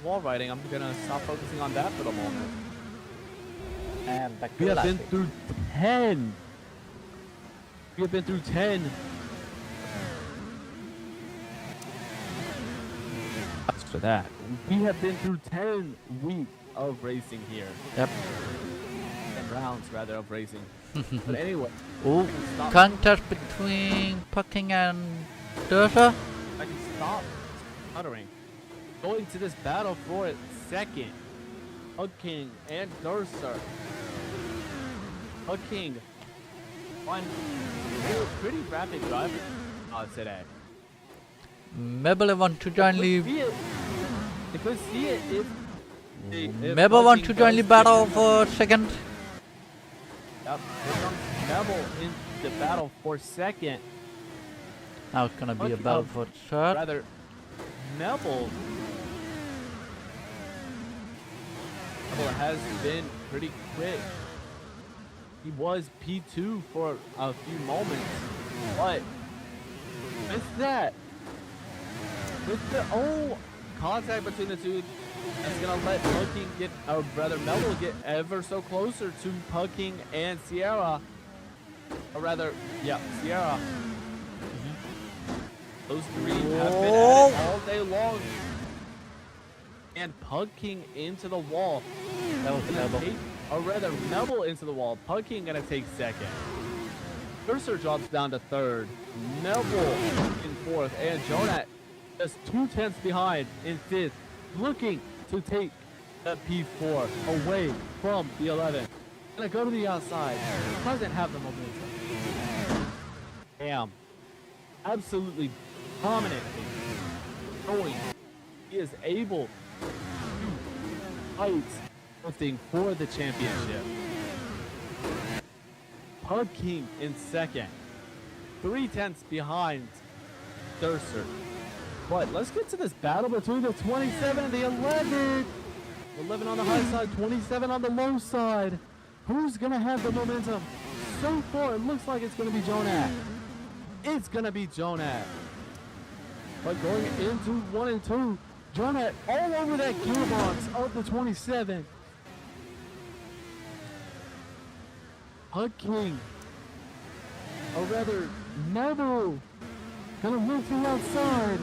wall riding. I'm gonna stop focusing on that for the moment. And back to We have last been week. through 10. We have been through 10. As for that, we have been through 10 weeks of racing here. Yep. 10 rounds, rather, of racing. But anyway, Oh, stop. contest between Pucking and Dursa. I can stop stuttering. Going to this battle for second. King and Durser. King. One pretty rapid driver today. Mabel want to join the If we see it, if Mabel want King to join the does battle get- for second. Yep, here comes Neville in the battle for second. Now it's gonna be a Okay, battle for third. Rather, Neville has been pretty quick. He was P2 for a few moments, but with that, with the contact between the two, that's gonna let Pucking get, or rather Melville get ever so closer to Pucking and Sierra, or rather, yeah, Sierra. Those three have been at it all day long. And Pucking into the wall. That was Gonna Mabel. take, or rather, Neville into the wall. Pucking gonna take second. Cursor drops down to third. Neville in fourth, and Jonat just 2/10 behind in fifth, looking to take the P4 away from the 11. Gonna go to the outside. Doesn't have the momentum. Damn. Absolutely dominantly going. He is able to fight lifting for the championship. Pucking in second. 3/10 behind Durser. But let's get to this battle between the 27 and the 11. 11 on the high side, 27 on the low side. Who's going to have the momentum? So far, it looks like it's going to be Jonat. It's going to be Jonat. But going into 1 and 2, Jonat all over that gearbox of the 27. Pucking, or rather, Neville, gonna move to the outside.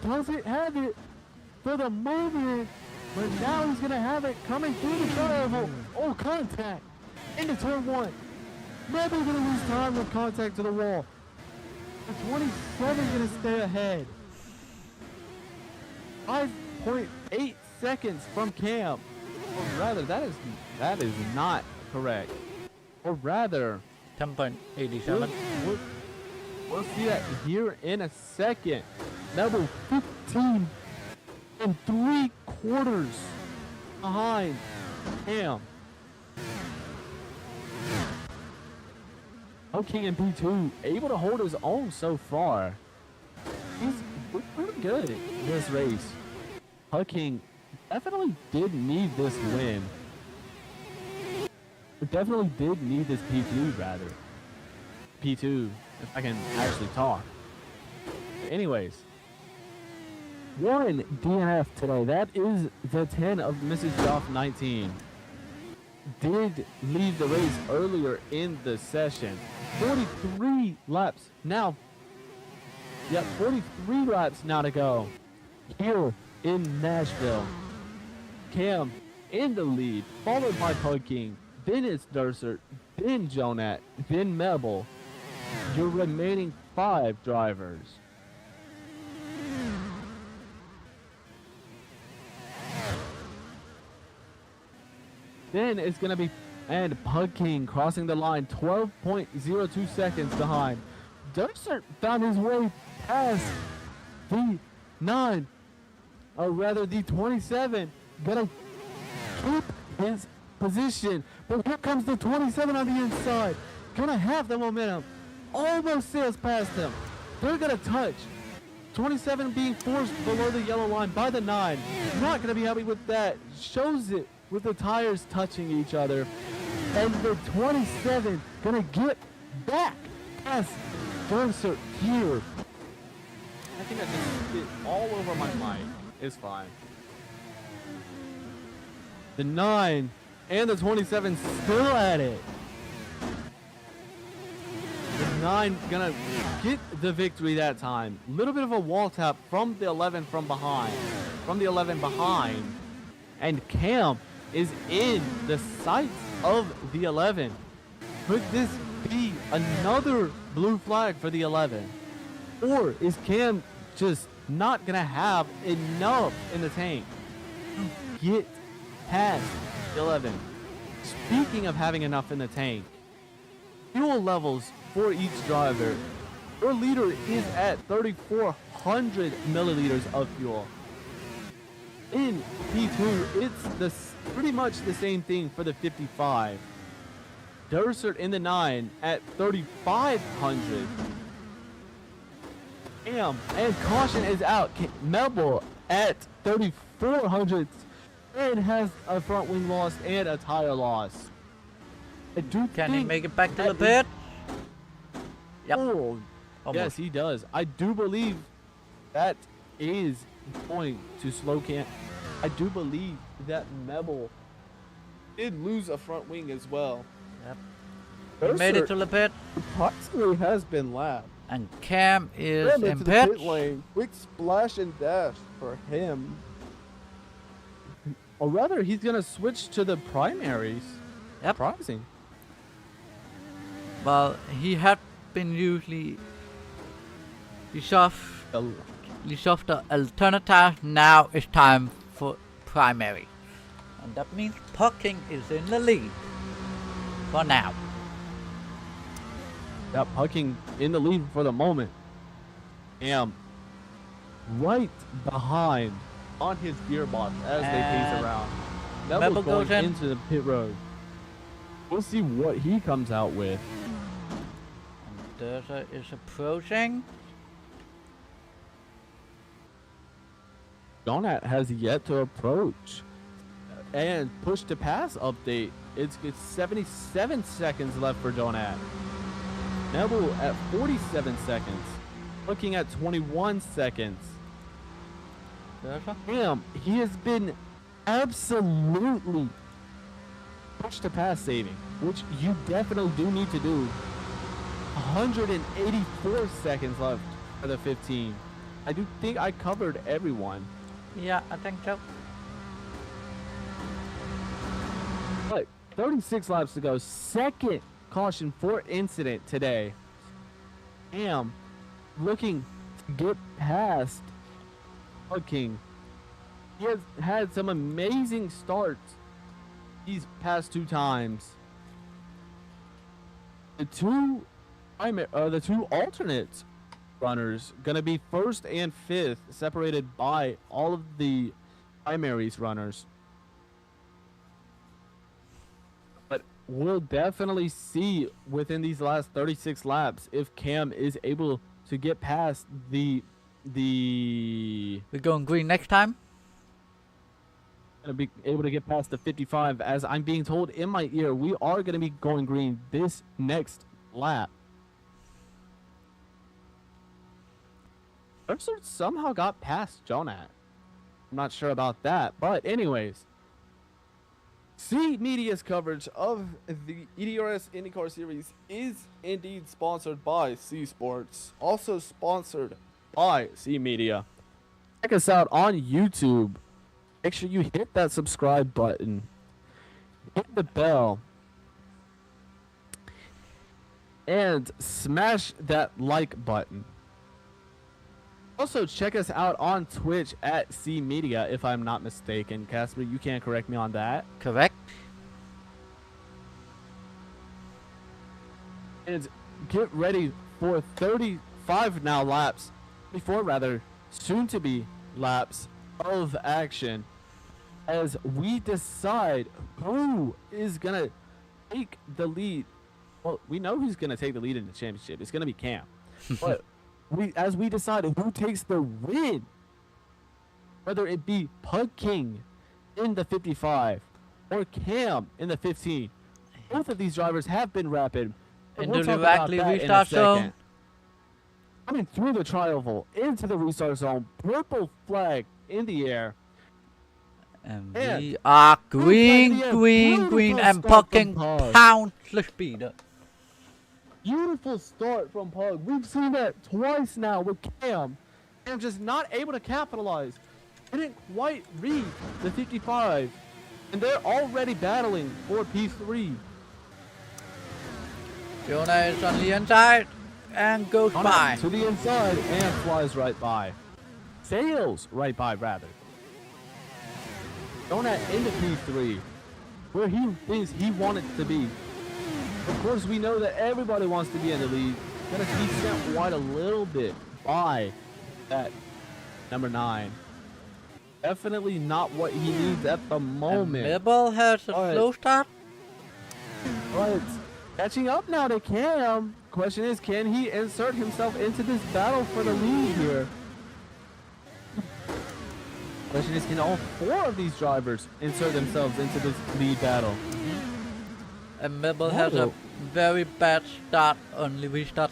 Doesn't have it for the moment, but now he's gonna have it coming through the triangle. Oh, contact into turn 1. Neville gonna lose time with contact to the wall. The 27 gonna stay ahead. 5.8 seconds from Cam. Or rather, that is not correct. Or rather, 10.87. we'll see that here in a second. Neville 15 and 3/4 behind Cam. Okay, in P2, able to hold his own so far. He's pretty good in this race. Pucking definitely did need this win. Definitely did need this P2 rather. P2, if I can actually talk. Anyways, one DNF today. That is the 10 of Mrs. Joff 19. Did leave the race earlier in the session. 43 laps now. Yep, 43 laps now to go here in Nashville. Cam in the lead, followed by Pucking. Then it's Durser, then Jonat, then Mebel. Your remaining 5 drivers. Then it's going to be, and Pucking crossing the line, 12.02 seconds behind. Durser found his way past the 9, or rather the 27. Gonna keep his position, but here comes the 27 on the inside. Gonna have the momentum. Almost sails past him. They're gonna touch. 27 being forced below the yellow line by the 9. Not gonna be happy with that. Shows it with the tires touching each other. And the 27 gonna get back past Mercer here. I think I just spit all over my mic. It's fine. The 9 and the 27 still at it. The 9 gonna get the victory that time. Little bit of a wall tap from the 11 from behind. And Cam is in the sights of the 11. Could this be another blue flag for the 11? Or is Cam just not gonna have enough in the tank to get past the 11? Speaking of having enough in the tank, fuel levels for each driver. Your leader is at 3,400 milliliters of fuel. In P2, it's pretty much the same thing for the 55. Dursert in the 9 at 3,500. And caution is out. Melbo at 3,400 and has a front wing loss and a tire loss. I do Can he think make it back to the that pit? Yep. Oh, Almost. yes, he does. I do believe that is going to slow Cam. I do believe that Mebel Did lose a front wing as well. Yep. He made it to the pit. Possibly has been lapped. And Cam is Ram in into the pit. pit lane. Quick splash and dash for him. or rather, he's gonna switch to the primaries. Yep. Surprising. Well, he had been usually soft the alternative. Now it's time for primary. And that means Pucking is in the lead. For now. That Pucking in the lead for the moment. Right behind on his gearbox as they pace And around. Mebel Mebel's goes going in. into the pit road. We'll see what he comes out with. And Dursa is approaching. Donat has yet to approach. And push to pass update. It's 77 seconds left for Donat. Neville at 47 seconds. Looking at 21 seconds. Dursa. Damn, he has been absolutely push to pass saving, which you definitely do need to do. 184 seconds left for the 15. I do think I covered everyone. Yeah, I think so. But 36 laps to go. Second caution for incident today. Damn, looking to get past King. He has had some amazing starts these past two times. The two alternate runners gonna be first and fifth, separated by all of the primaries runners. But we'll definitely see within these last 36 laps if Cam is able to get past the We're going green next time. gonna be able to get past the 55. As I'm being told in my ear, we are gonna be going green this next lap. Mercer somehow got past Jonat. I'm not sure about that, but anyways. C Media's coverage of the EDRS IndyCar Series is indeed sponsored by C Sports, also sponsored by C Media. Check us out on YouTube. Make sure you hit that subscribe button. Hit the bell. And smash that like button. Also, check us out on Twitch at C Media, if I'm not mistaken. Casper, you can't correct me on that. Correct. And get ready for 35 now laps, before rather, soon to be laps of action, as we decide who is gonna take the lead. Well, we know who's gonna take the lead in the championship. It's gonna be Cam. But as we decide who takes the win, whether it be Pug King in the 55 or Cam in the 15, both of these drivers have been rapid. But Into we'll the talk about Rackley that in a restart zone. second. Coming through the tri-oval into the restart zone, purple flag in the air. And Yeah. we are green, Yeah, green, beautiful green, and start from pucking Pug. pounds the speed. Beautiful start from Pug. We've seen that twice now with Cam. Cam just not able to capitalize. Didn't quite read the 55. And they're already battling for P3. Jonah is on the inside and goes On by. to the inside and flies right by. Sails right by, rather. Donut into P3, where he thinks he wanted to be. Of course, we know that everybody wants to be in the lead. Gonna be sent wide a little bit by that number 9. Definitely not what he needs at the moment. Mibble has a Alright. slow start. But catching up now to Cam. Question is, can he insert himself into this battle for the lead here? Question is, can all 4 of these drivers insert themselves into this lead battle? And Mibble has a Oh. very bad start on the restart.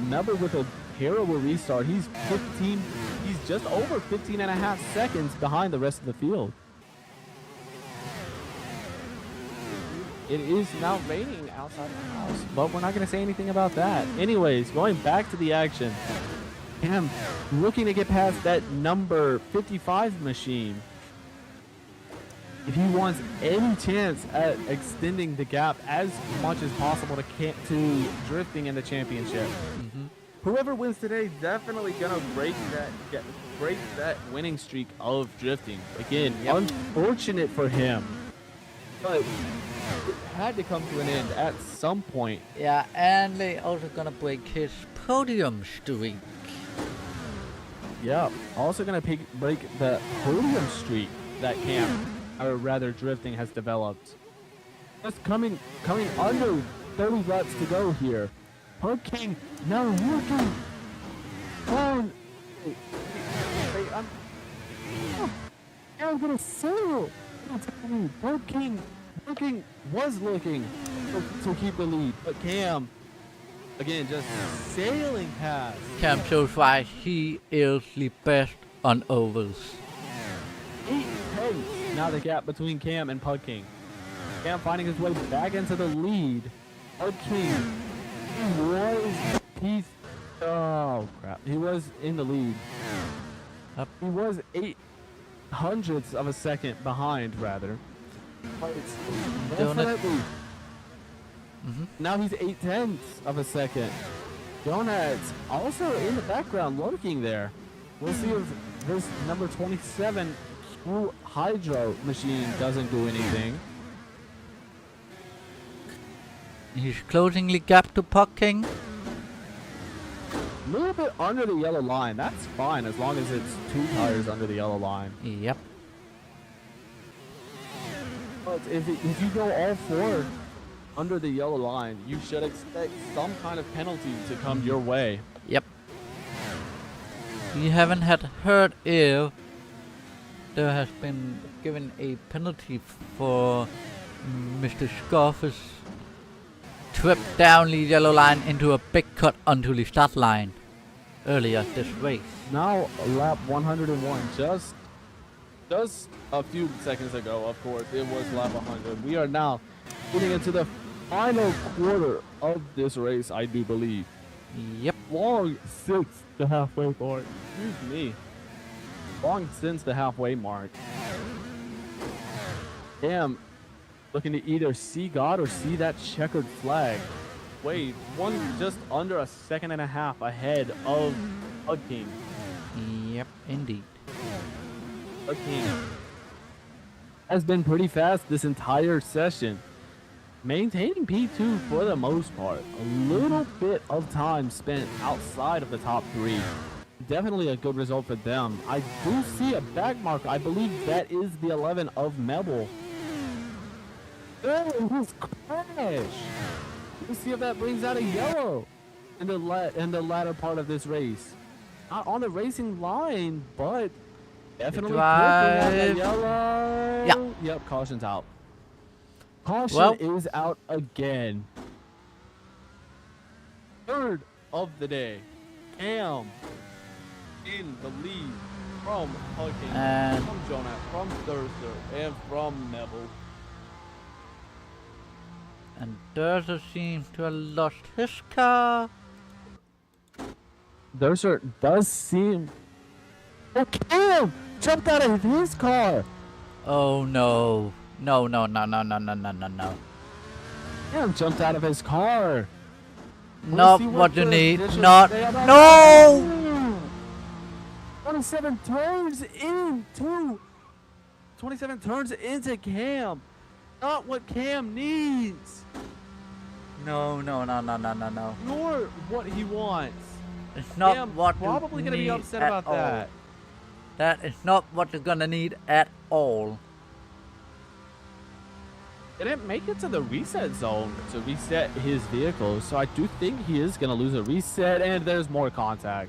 Number with a terrible restart. He's 15. He's just over 15 and a half seconds behind the rest of the field. It is now raining outside the house, but we're not going to say anything about that. Anyways, going back to the action. Cam looking to get past that number 55 machine. If he wants any chance at extending the gap as much as possible to drifting in the championship. Whoever wins today definitely gonna break that winning streak of drifting. Again, unfortunate for him, but it had to come to an end at some point. Yeah, and they also gonna break his podium streak. Yeah, also gonna break the podium streak that Cam, or rather drifting, has developed. Just coming under 30 laps to go here. Pug King now looking on. I'm gonna sail. Pug King was looking to keep the lead, but Cam again just sailing past. Cam shows why he is the best on ovals. 8 tenths now the gap between Cam and Pug King. Cam finding his way back into the lead. Pug King. He was in the lead. He was 0.08 of a second behind, rather. But it's definitely. Now he's 0.8 of a second. Donut's also in the background lurking there. We'll see if this number 27 True Hydro machine doesn't do anything. He's closing the gap to Puck King. A little bit under the yellow line. That's fine as long as it's 2 tires under the yellow line. Yep. But if you go all 4 under the yellow line, you should expect some kind of penalty to come your way. Yep. We haven't heard if there has been given a penalty for Mr. Scarf's trip down the yellow line into a big cut onto the start line earlier this race. Now lap 101, just a few seconds ago, of course, it was lap 100. We are now getting into the final quarter of this race, I do believe. Yep. Long since the halfway mark. Excuse me. Long since the halfway mark. Damn. Looking to either see God or see that checkered flag. Wait, one just under a second and a half ahead of Pug King. Yep, indeed. Pug King has been pretty fast this entire session. Maintaining P2 for the most part. A little bit of time spent outside of the top 3. Definitely a good result for them. I do see a back mark. I believe that is the 11 of Mebel. Oh, his crash! Let's see if that brings out a yellow in the latter part of this race. Not on the racing line, but definitely picking up a yellow. Yeah. Yep, caution's out. Caution Well- is out again. Third of the day. Cam in the lead from Huggins, And- from Jonah, from Thurster, and from Neville. And Durza seems to have lost his car. Thurster does seem... Oh, Cam jumped out of his car. Oh no. No, no, no, no, no, no, no, no, no. Cam jumped out of his car. Not see what you the need. conditions Not. say about No! 27 turns into 27 turns into Cam. Not what Cam needs, No, no, no, no, no, no, no. nor what he wants. It's not Cam what probably you gonna be need upset at about all. that. That is not what you're gonna need at all. Didn't make it to the reset zone to reset his vehicle, so I do think he is gonna lose a reset, and there's more contact.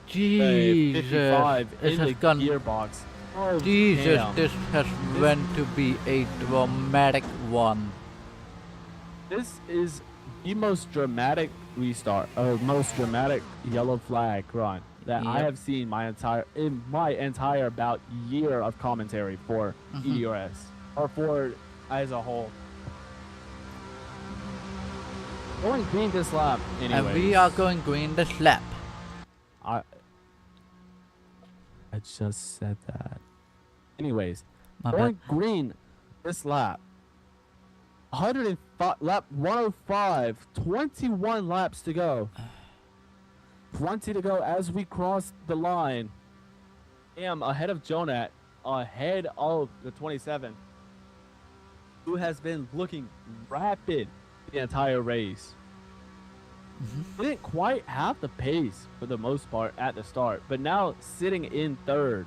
Jesus. 55 This in has the gone. gearbox. Oh, Jesus, Cam. this has went to be a dramatic one. This is the most dramatic restart, or most dramatic yellow flag run that I Yep. have seen in my entire about year of commentary for EDRS, or for as a whole. Going green this lap, And anyway. we are going green this lap. I just said that. Anyways, My going bad. green this lap. 105 lap 105, 21 laps to go. 20 to go as we cross the line. Am ahead of Jonat, ahead of the 27, who has been looking rapid the entire race. Didn't quite have the pace for the most part at the start, but now sitting in third.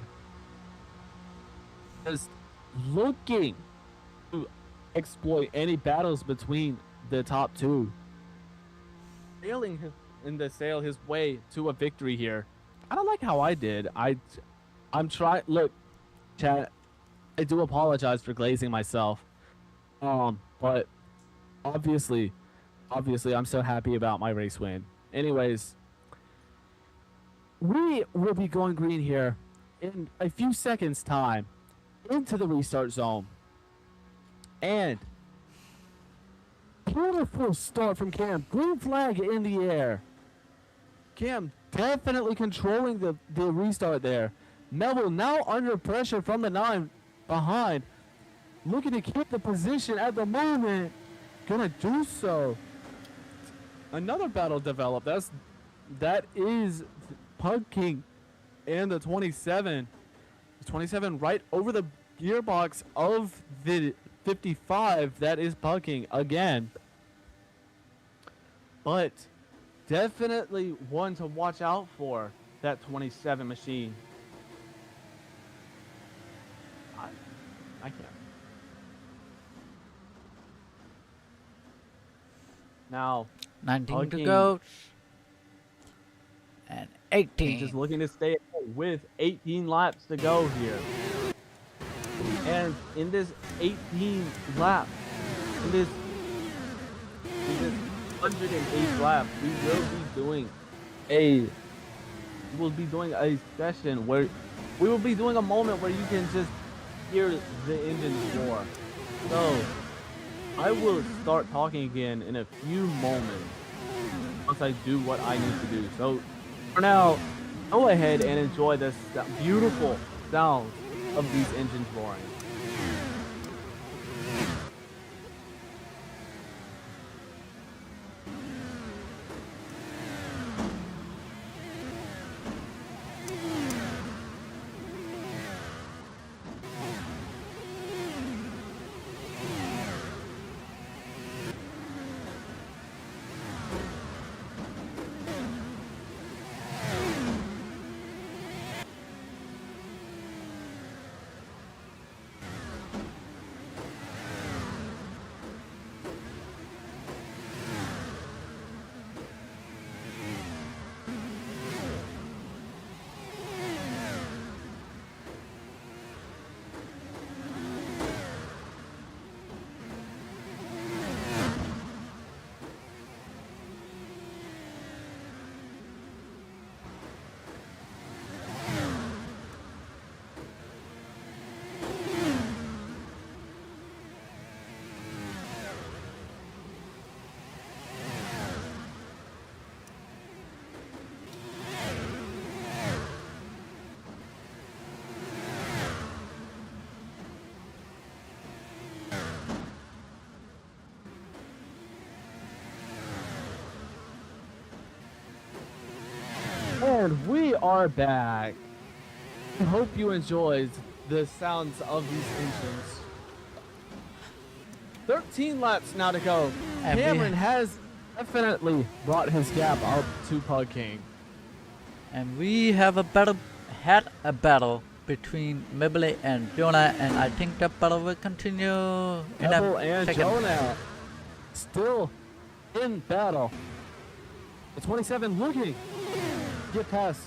Just looking to exploit any battles between the top two. Sailing sail his way to a victory here. I don't like how I did. I'm trying. Look, chat. I do apologize for glazing myself. But obviously, I'm so happy about my race win. Anyways, we will be going green here in a few seconds' time into the restart zone. And beautiful start from Cam. Green flag in the air. Cam definitely controlling the restart there. Melville now under pressure from the 9 behind. Looking to keep the position at the moment. Gonna do so. Another battle developed. That is Pug King and the 27. The 27 right over the gearbox of the 55. That is Pug King again. But definitely one to watch out for, that 27 machine. I can't. Now, 19 to Hugging. go. And he's 18. just looking to stay ahead with 18 laps to go here. And in this 18 lap, in this 108 lap, we will be doing a session where we will be doing a moment where you can just hear the engines roar. So I will start talking again in a few moments once I do what I need to do. So for now, go ahead and enjoy this beautiful sound of these engines roaring. And we are back. I hope you enjoyed the sounds of these engines. 13 laps now to go. And we- Cameron has definitely brought his gap up to Pug King. And we have had a battle between Mibble and Jonah, and I think the battle will continue in Neville a and second. Jonah still in battle. The 27 looking to get past.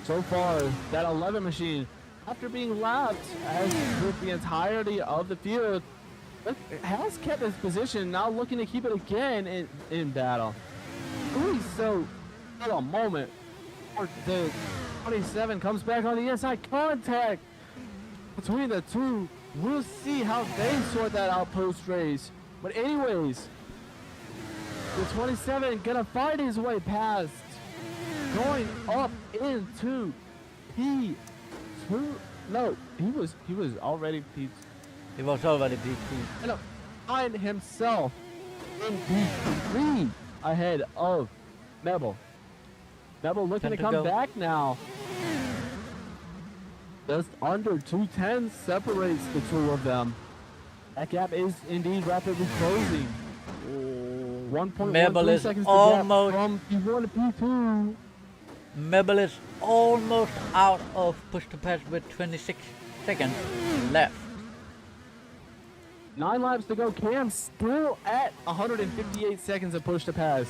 So far, that 11 machine, after being lapped as with the entirety of the field, has kept his position, now looking to keep it again in battle. Ooh, so at a moment, the 27 comes back on the inside, contact between the two. We'll see how they sort that out post-race. But anyways, the 27 gonna find his way past, going up into P2. No, he was already P2. He was already P2. Gonna find himself in P3 ahead of Mebble. Mebble looking to Time to come go. back now. Just under 2:10 separates the two of them. That gap is indeed rapidly closing. 1.13 Mebble is seconds to almost- gap from P1 to P2. Mibble is almost out of push to pass with 26 seconds left. 9 laps to go. Cam still at 158 seconds of push to pass.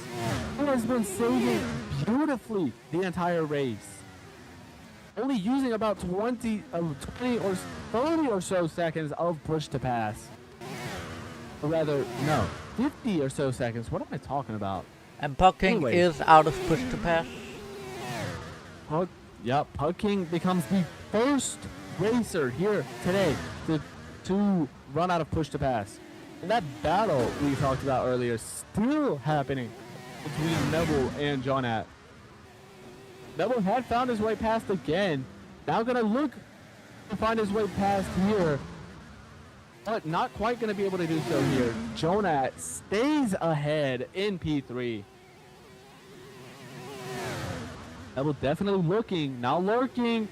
He has been saving beautifully the entire race. Only using about 20 or 30 or so seconds of push to pass. Or rather, no, 50 or so seconds. What am I talking about? And Pug King Anyways. is out of push to pass. Pug King becomes the first racer here today to run out of push to pass. And that battle we talked about earlier still happening between Neville and Jonat. Neville had found his way past again. Now gonna look to find his way past here, but not quite gonna be able to do so here. Jonat stays ahead in P3. Neville definitely looking, now lurking,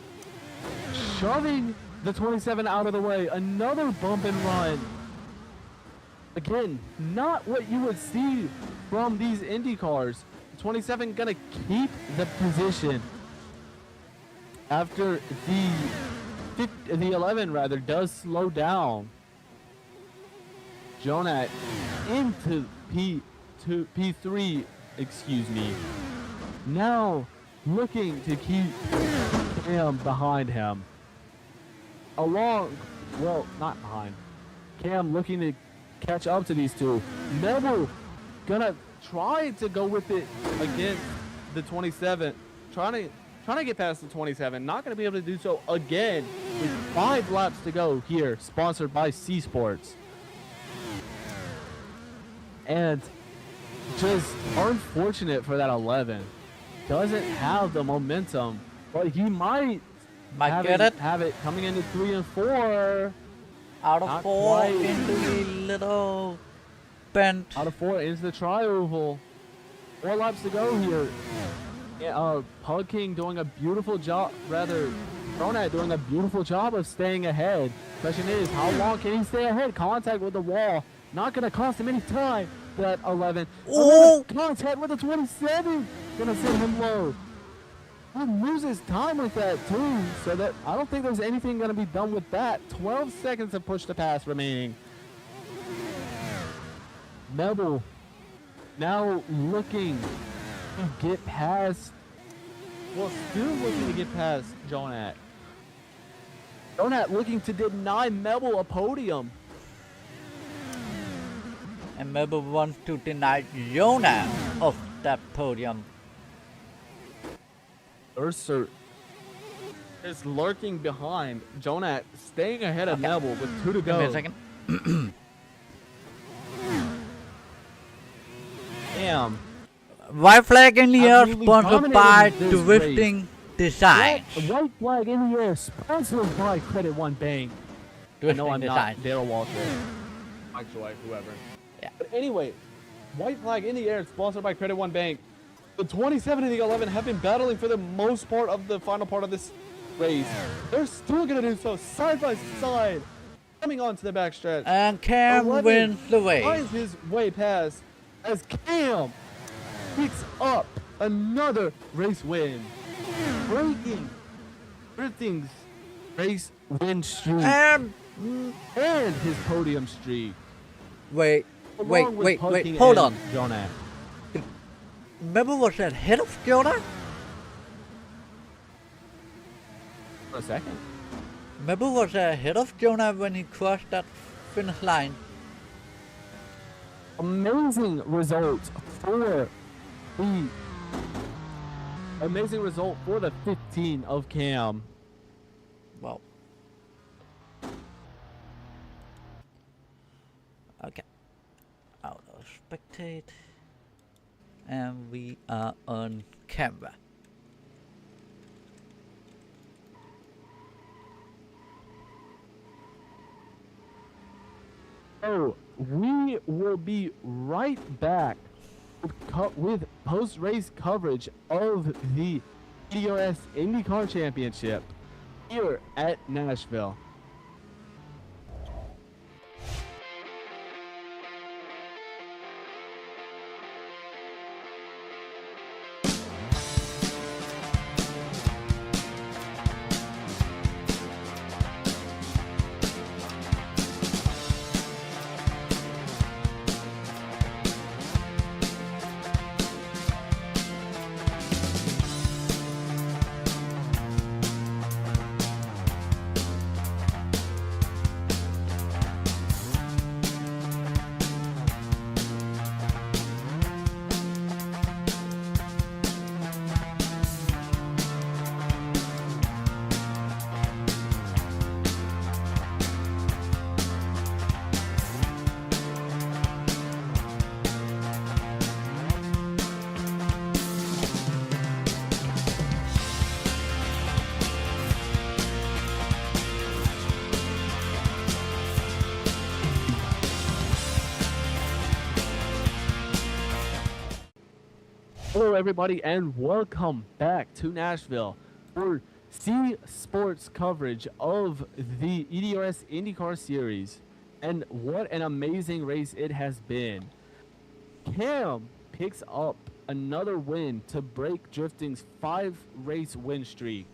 shoving the 27 out of the way. Another bump and run. Again, not what you would see from these Indy cars. 27 gonna keep the position after the 11 rather does slow down. Jonat into P3, excuse me. Now looking to keep Cam behind him. Well, not behind. Cam looking to catch up to these two. Neville gonna try to go with it against the 27. Trying to get past the 27. Not gonna be able to do so again with 5 laps to go here. Sponsored by C Sports. And just unfortunate for that 11. Doesn't have the momentum, but he might Might get it. have it coming into 3 and 4. Out of Not 4 quite. into the little bend. Out of 4 into the tri-oval. 4 laps to go here. Yeah, Pug King doing a beautiful job, Jonat doing a beautiful job of staying ahead. Question is, how long can he stay ahead? Contact with the wall. Not going to cost him any time. That 11. Oh! Contact with the 27. Going to send him low. He loses time with that too. So that I don't think there's anything going to be done with that. 12 seconds of push to pass remaining. Neville now looking to get past. Well, still looking to get past Jonat. Jonat looking to deny Neville a podium. And Mibble wants to deny Jonah of that podium. Urser is lurking behind. Jonat staying ahead of Okay. Neville with 2 to Give me a go. second. Damn. White flag in the air, Absolutely sponsored by dominating this Drifting Design. White flag in the air, sponsored by Credit One Bank. I know Drifting I'm Design. not Daryl Walsh. Mike Joy, whoever. Yeah. But anyway, white flag in the air, sponsored by Credit One Bank. The 27 and the 11 have been battling for the most part of the final part of this race. They're still going to do so side by side, coming onto the backstretch. And Cam 11 wins the race. finds his way past as Cam picks up another race win, breaking Drifting's race win streak And and his podium streak. wait, along with Pucking hold and on. Jonah. Remember was that ahead of Jonah? For a second. Remember was that ahead of Jonah when he crossed that finish line? Amazing result for the 15 of Cam. Well. Okay. Out of spectate. And we are on camera. So we will be right back with post-race coverage of the EDRS IndyCar Championship here at Nashville. Hello everybody and welcome back to Nashville for C Sports coverage of the EDRS IndyCar Series. And what an amazing race it has been. Cam picks up another win to break Drifting's 5-race win streak.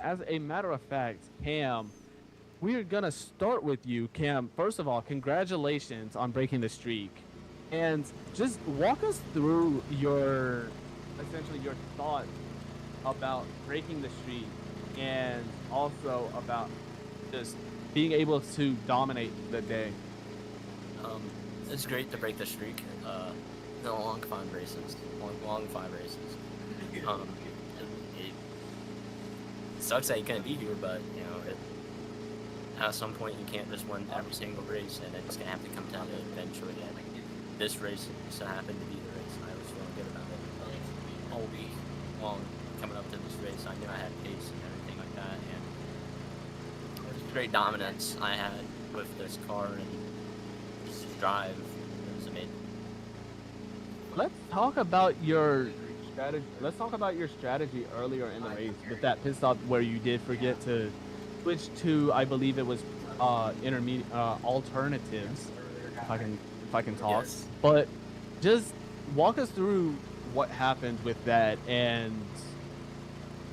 As a matter of fact, Cam, we're gonna start with you. Cam, first of all, congratulations on breaking the streak. And just walk us through your thoughts about breaking the streak and also about just being able to dominate the day. It's great to break the streak. In a long 5 races. It sucks that you couldn't be here, but you know, at some point you can't just win every single race, and it's gonna have to come down to it eventually. And this race just happened to be the race, and I was feeling good about it all week long coming up to this race. I knew I had pace and everything like that, and it was great dominance I had with this car and just drive. It was amazing. Let's talk about your strategy. Let's talk about your strategy earlier in the race with that pit stop where you did forget to switch to, I believe it was intermediate alternatives. If I can talk. Yes. But just walk us through what happened with that, and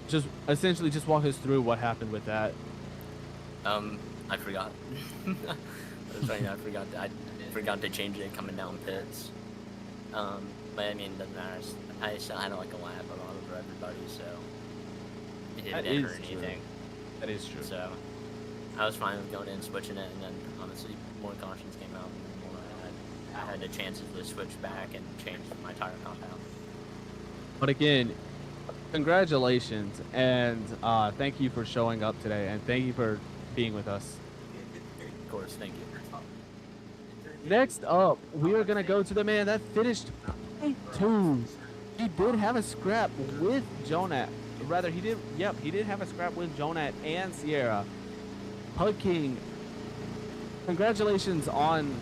just essentially just walk us through what happened with that. I forgot. I forgot to change it coming down pits. But I mean, it doesn't matter. I still had like a lap over everybody, so it didn't hurt anything. That is true. So I was fine with going in and switching it, and then honestly, more cautions came out, and the more I had the chances to switch back and change my tire compound. But again, congratulations, and thank you for showing up today, and thank you for being with us. Of course, thank you. Next up, we are going to go to the man that finished P2. He did have a scrap with Jonat. Rather, he did have a scrap with Jonat and Sierra. Pug King, congratulations on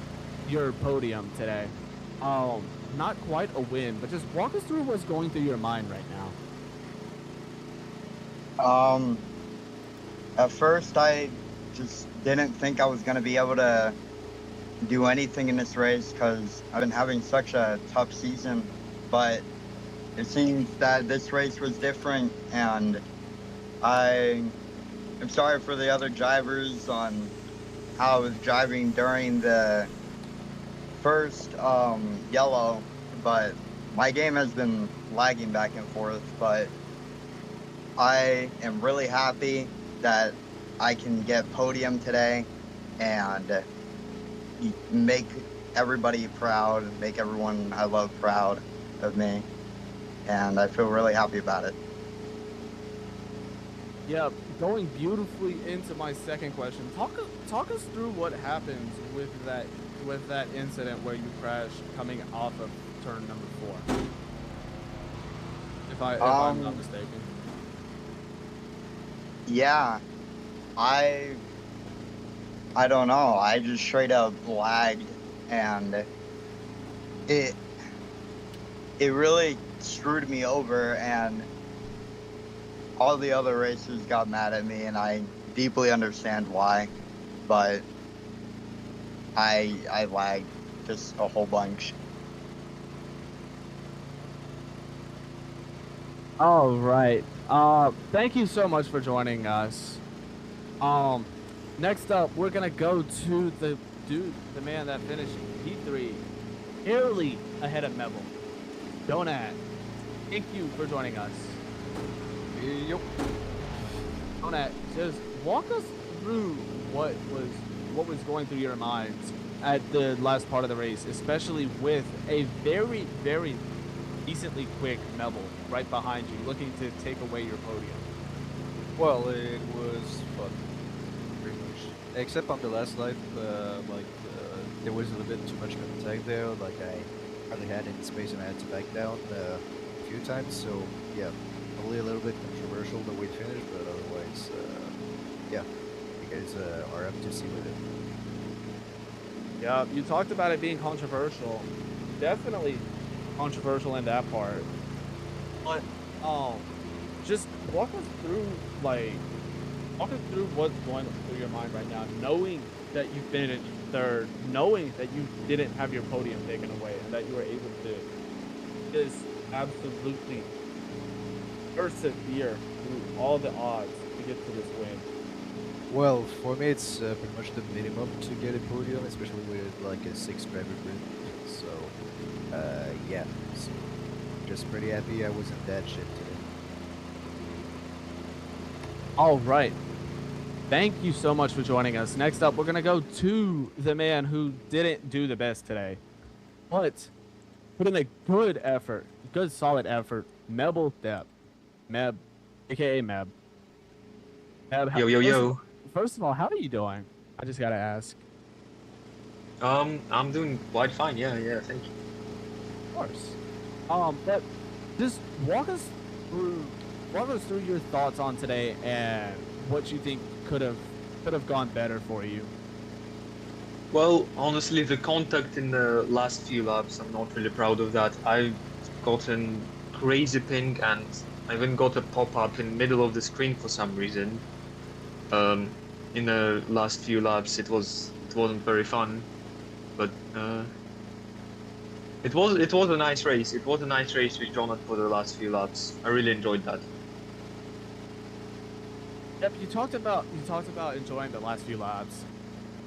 your podium today. not quite a win, but just walk us through what's going through your mind right now. At first, I just didn't think I was going to be able to do anything in this race because I've been having such a tough season. But it seems that this race was different, and I'm sorry for the other drivers on how I was driving during the first yellow, but my game has been lagging back and forth. But I am really happy that I can get podium today and make everybody proud, make everyone I love proud of me, and I feel really happy about it. Yeah, going beautifully into my second question. Talk us through what happens with that incident where you crashed coming off of turn number 4. If I'm not mistaken. Yeah, I don't know. I just straight up lagged, and it really screwed me over, and all the other racers got mad at me, and I deeply understand why, but I lagged just a whole bunch. All right. Thank you so much for joining us. Next up, we're gonna go to the man that finished P3, barely ahead of Mebel. Donat, thank you for joining us. Yep. Donat, just walk us through what was going through your minds at the last part of the race, especially with a very, very decently quick Mebel right behind you, looking to take away your podium. Well, it was fun, pretty much. Except on the last lap, there was a little bit too much contact there. Like I hardly had any space, and I had to back down a few times. So yeah, probably a little bit controversial the way it finished, but otherwise, yeah, you guys are up to see with it. Yeah, you talked about it being controversial. Definitely controversial in that part. But just walk us through what's going through your mind right now, knowing that you finished third, knowing that you didn't have your podium taken away, and that you were able to just absolutely persevere through all the odds to get to this win. Well, for me, it's pretty much the minimum to get a podium, especially with like a 6-driver grid. So, yeah, so just pretty happy I wasn't that shit today. All right. Thank you so much for joining us. Next up, we're going to go to the man who didn't do the best today, but put in a good effort, good solid effort, Mebel Depp. Meb, aka Meb. Meb, Yo. First of all, how are you doing? I just got to ask. I'm doing quite fine. Yeah, thank you. Of course. But just walk us through your thoughts on today and what you think could have gone better for you. Well, honestly, the contact in the last few laps, I'm not really proud of that. I've gotten crazy ping, and I even got a pop-up in the middle of the screen for some reason. In the last few laps, it wasn't very fun, but it was a nice race. It was a nice race with Jonathan for the last few laps. I really enjoyed that. Yep, you talked about enjoying the last few laps,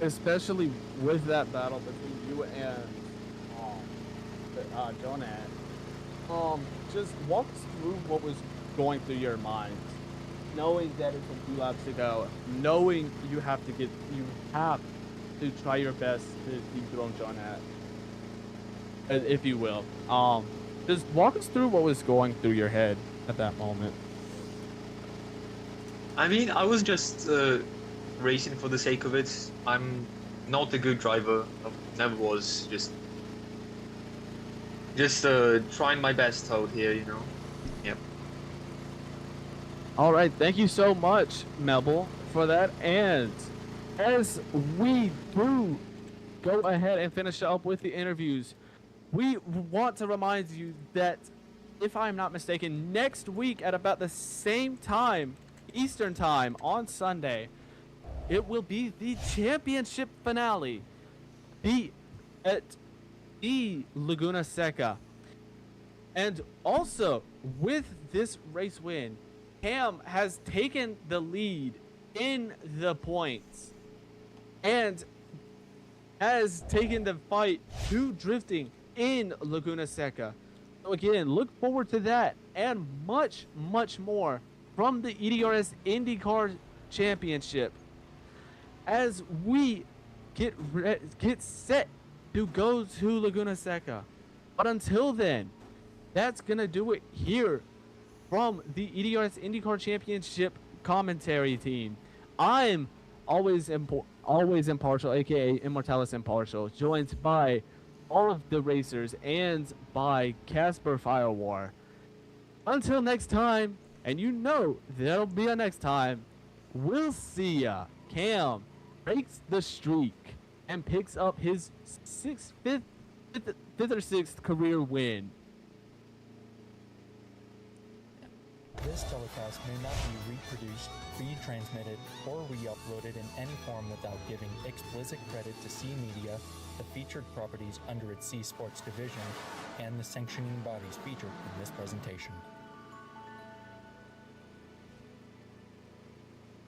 especially with that battle between you and Jonat. Just walk us through what was going through your mind, knowing that it's a few laps to go, knowing you have to try your best to dethrone Jonat, if you will. Just walk us through what was going through your head at that moment. I mean, I was just racing for the sake of it. I'm not a good driver. I never was. Just trying my best out here, you know. Yep. All right, thank you so much, Mebel, for that. And as we do go ahead and finish up with the interviews, we want to remind you that, if I'm not mistaken, next week at about the same time, Eastern time, on Sunday, it will be the championship finale. At the Laguna Seca. And also, with this race win, Cam has taken the lead in the points and has taken the fight to drifting in Laguna Seca. So again, look forward to that and much, much more from the EDRS IndyCar Championship as we get set to go to Laguna Seca. But until then, that's gonna do it here from the EDRS IndyCar Championship commentary team. I'm always impartial, aka Immortalis Impartial, joined by all of the racers and by Casper Firewar. Until next time, and you know there'll be a next time, we'll see ya. Cam breaks the streak and picks up his fifth or sixth career win. This telecast may not be reproduced, retransmitted, or re-uploaded in any form without giving explicit credit to C Media, the featured properties under its C Sports division, and the sanctioning bodies featured in this presentation.